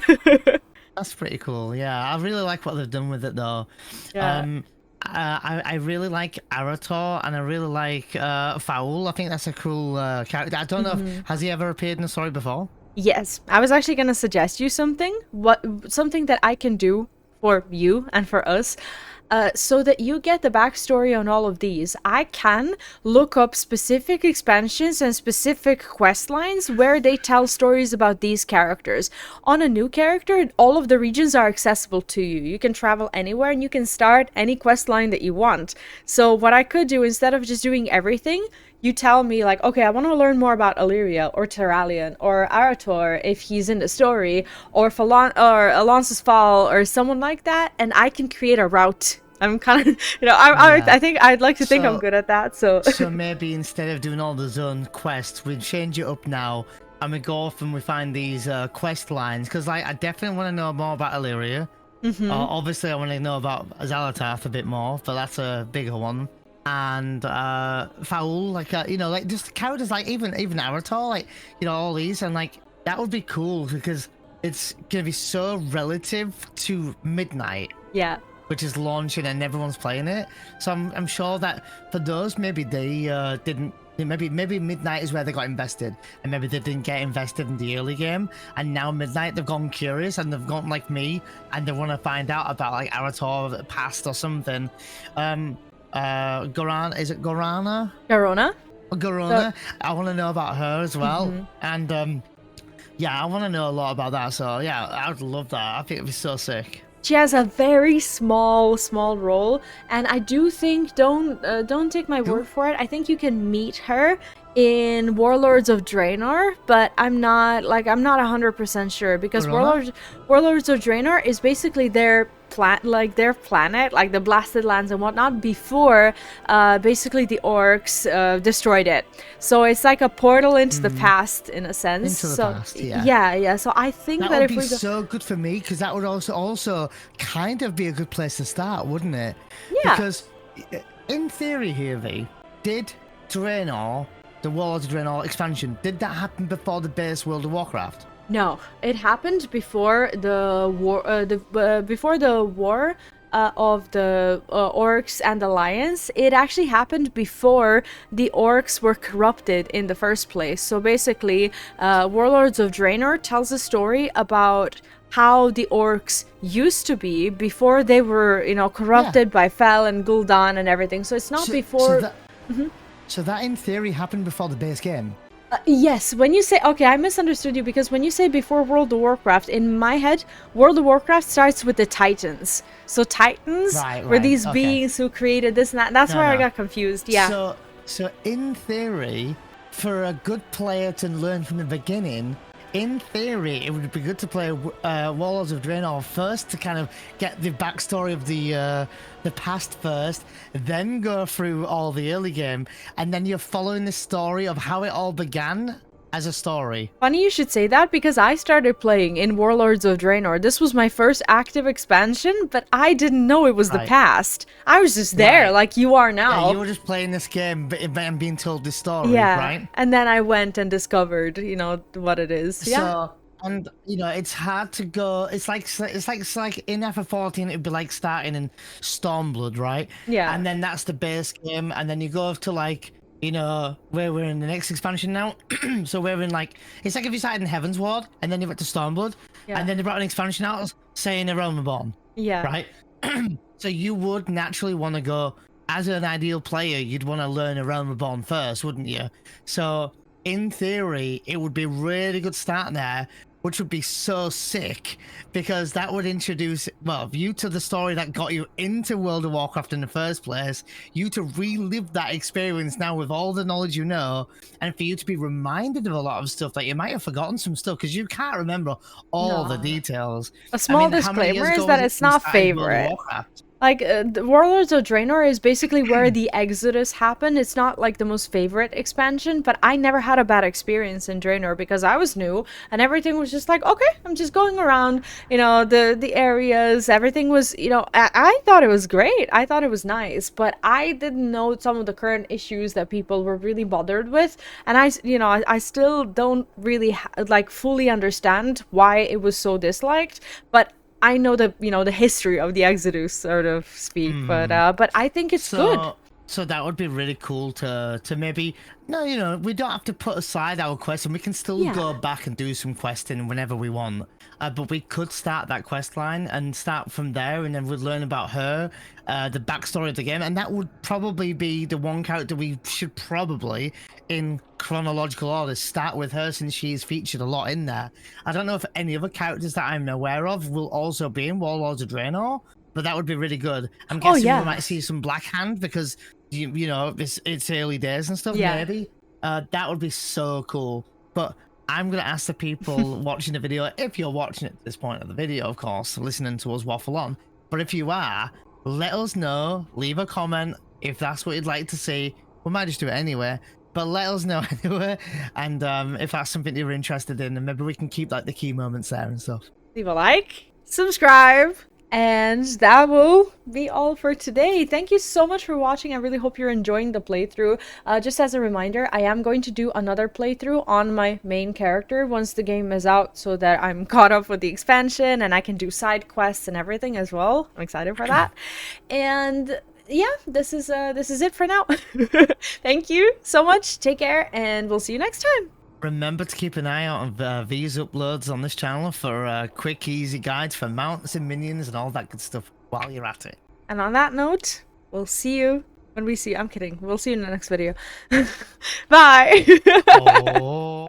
That's pretty cool. Yeah, I really like what they've done with it though. Yeah. I really like Arator, and I really like Foul. I think that's a cool character. I don't know if, has he ever appeared in a story before? Yes, I was actually going to suggest you something. Something that I can do for you and for us, so that you get the backstory on all of these. I can look up specific expansions and specific quest lines where they tell stories about these characters. On a new character, all of the regions are accessible to you. You can travel anywhere and you can start any quest line that you want. So what I could do, instead of just doing everything, you tell me like, okay, I want to learn more about Illyria or Turalyon or Arator if he's in the story, or Alonce's Fall or someone like that, and I can create a route. I'm kind of, you know, I think I'd like to think I'm good at that. So maybe instead of doing all the zone quests, we change it up now, and we go off and we find these quest lines, because like I definitely want to know more about Illyria. Obviously, I want to know about Xalatath a bit more, but that's a bigger one. And Foul, like you know, like just characters like even Arator, like, you know, all these, and like that would be cool because it's gonna be so relative to Midnight. Yeah. Which is launching and everyone's playing it. So I'm sure that for those, maybe they didn't. Maybe Midnight is where they got invested, and maybe they didn't get invested in the early game. And now Midnight, they've gone curious and they've gone like me, and they want to find out about like Arator past or something. Goran, is it Gorana? Garona? Garona. I want to know about her as well. And yeah, I want to know a lot about that. So yeah, I would love that. I think it'd be so sick. She has a very small role, and I do think, don't take my word for it, I think you can meet her in Warlords of Draenor, but I'm not 100% sure, because Warlords of Draenor is basically their planet, like the Blasted Lands and whatnot, before basically the orcs destroyed it. So it's like a portal into the past, in a sense. Into the past, yeah. Yeah. So I think that that would if be we so good for me, because that would also kind of be a good place to start, wouldn't it? Yeah. Because in theory here, did Draenor, the Warlords of Draenor expansion, did that happen before the base World of Warcraft? No, it happened before the war. Before the war of the orcs and alliance. It actually happened before the orcs were corrupted in the first place. So basically, Warlords of Draenor tells a story about how the orcs used to be before they were, corrupted by Fel and Gul'dan and everything. So it's not before. So that in theory happened before the base game. Yes, when you say, okay, I misunderstood you, because when you say before World of Warcraft, in my head, World of Warcraft starts with the Titans. So Titans were these beings who created this and that. That's where I got confused, yeah. So in theory, for a good player to learn from the beginning, in theory, it would be good to play Warlords of Draenor first to kind of get the backstory of the past first, then go through all the early game, and then you're following the story of how it all began as a story. Funny you should say that, because I started playing in Warlords of Draenor. This was my first active expansion, but I didn't know it was the past. I was just there, like you are now. Yeah, you were just playing this game and being told this story, right? And then I went and discovered, what it is. Yeah. And it's hard to go. It's like in FF14, it'd be like starting in Stormblood, right? Yeah. And then that's the base game, and then you go to you know, where we're in the next expansion now. So we're in like, it's like if you started in Heaven's Ward and then you went to Stormblood, and then they brought an expansion out saying a Realm Reborn. Yeah. Right? So you would naturally want to go, as an ideal player, you'd want to learn a Realm Reborn first, wouldn't you? So in theory, it would be a really good start there, which would be so sick, because that would introduce, well, you to the story that got you into World of Warcraft in the first place, you to relive that experience now with all the knowledge you know, and for you to be reminded of a lot of stuff that you might have forgotten some stuff, because you can't remember all the details. A small disclaimer is that it's not favorite. Like, the Warlords of Draenor is basically where the Exodus happened. It's not, like, the most favorite expansion, but I never had a bad experience in Draenor because I was new, and everything was just like, okay, I'm just going around, you know, the areas, everything was, you know, I thought it was great. I thought it was nice, but I didn't know some of the current issues that people were really bothered with, and I still don't really, like, fully understand why it was so disliked, but I know the the history of the Exodus, sort of speak, but I think it's good. So that would be really cool to maybe, no, you know, we don't have to put aside our quest, and we can still go back and do some questing whenever we want. But we could start that quest line and start from there, and then we'd learn about her, the backstory of the game, and that would probably be the one character we should probably, in chronological order, start with her, since she's featured a lot in there. I don't know if any other characters that I'm aware of will also be in Warlords of Draenor, but that would be really good. I'm guessing we might see some Black Hand, because you know, it's early days and stuff. Maybe that would be so cool. But I'm gonna ask the people watching the video, if you're watching it at this point of the video, of course, listening to us waffle on, but if you are, let us know, leave a comment if that's what you'd like to see. We might just do it anyway, but let us know anyway, and if that's something you're interested in, and maybe we can keep like the key moments there and stuff. Leave a like, subscribe, and that will be all for today. Thank you so much for watching. I really hope you're enjoying the playthrough. Just as a reminder, I am going to do another playthrough on my main character once the game is out, so that I'm caught up with the expansion and I can do side quests and everything as well. I'm excited for that. And yeah, this is it for now. Thank you so much. Take care, and we'll see you next time. Remember to keep an eye out on these uploads on this channel for quick, easy guides for mounts and minions and all that good stuff while you're at it. And on that note, we'll see you when we see you. I'm kidding. We'll see you in the next video. Bye! Oh.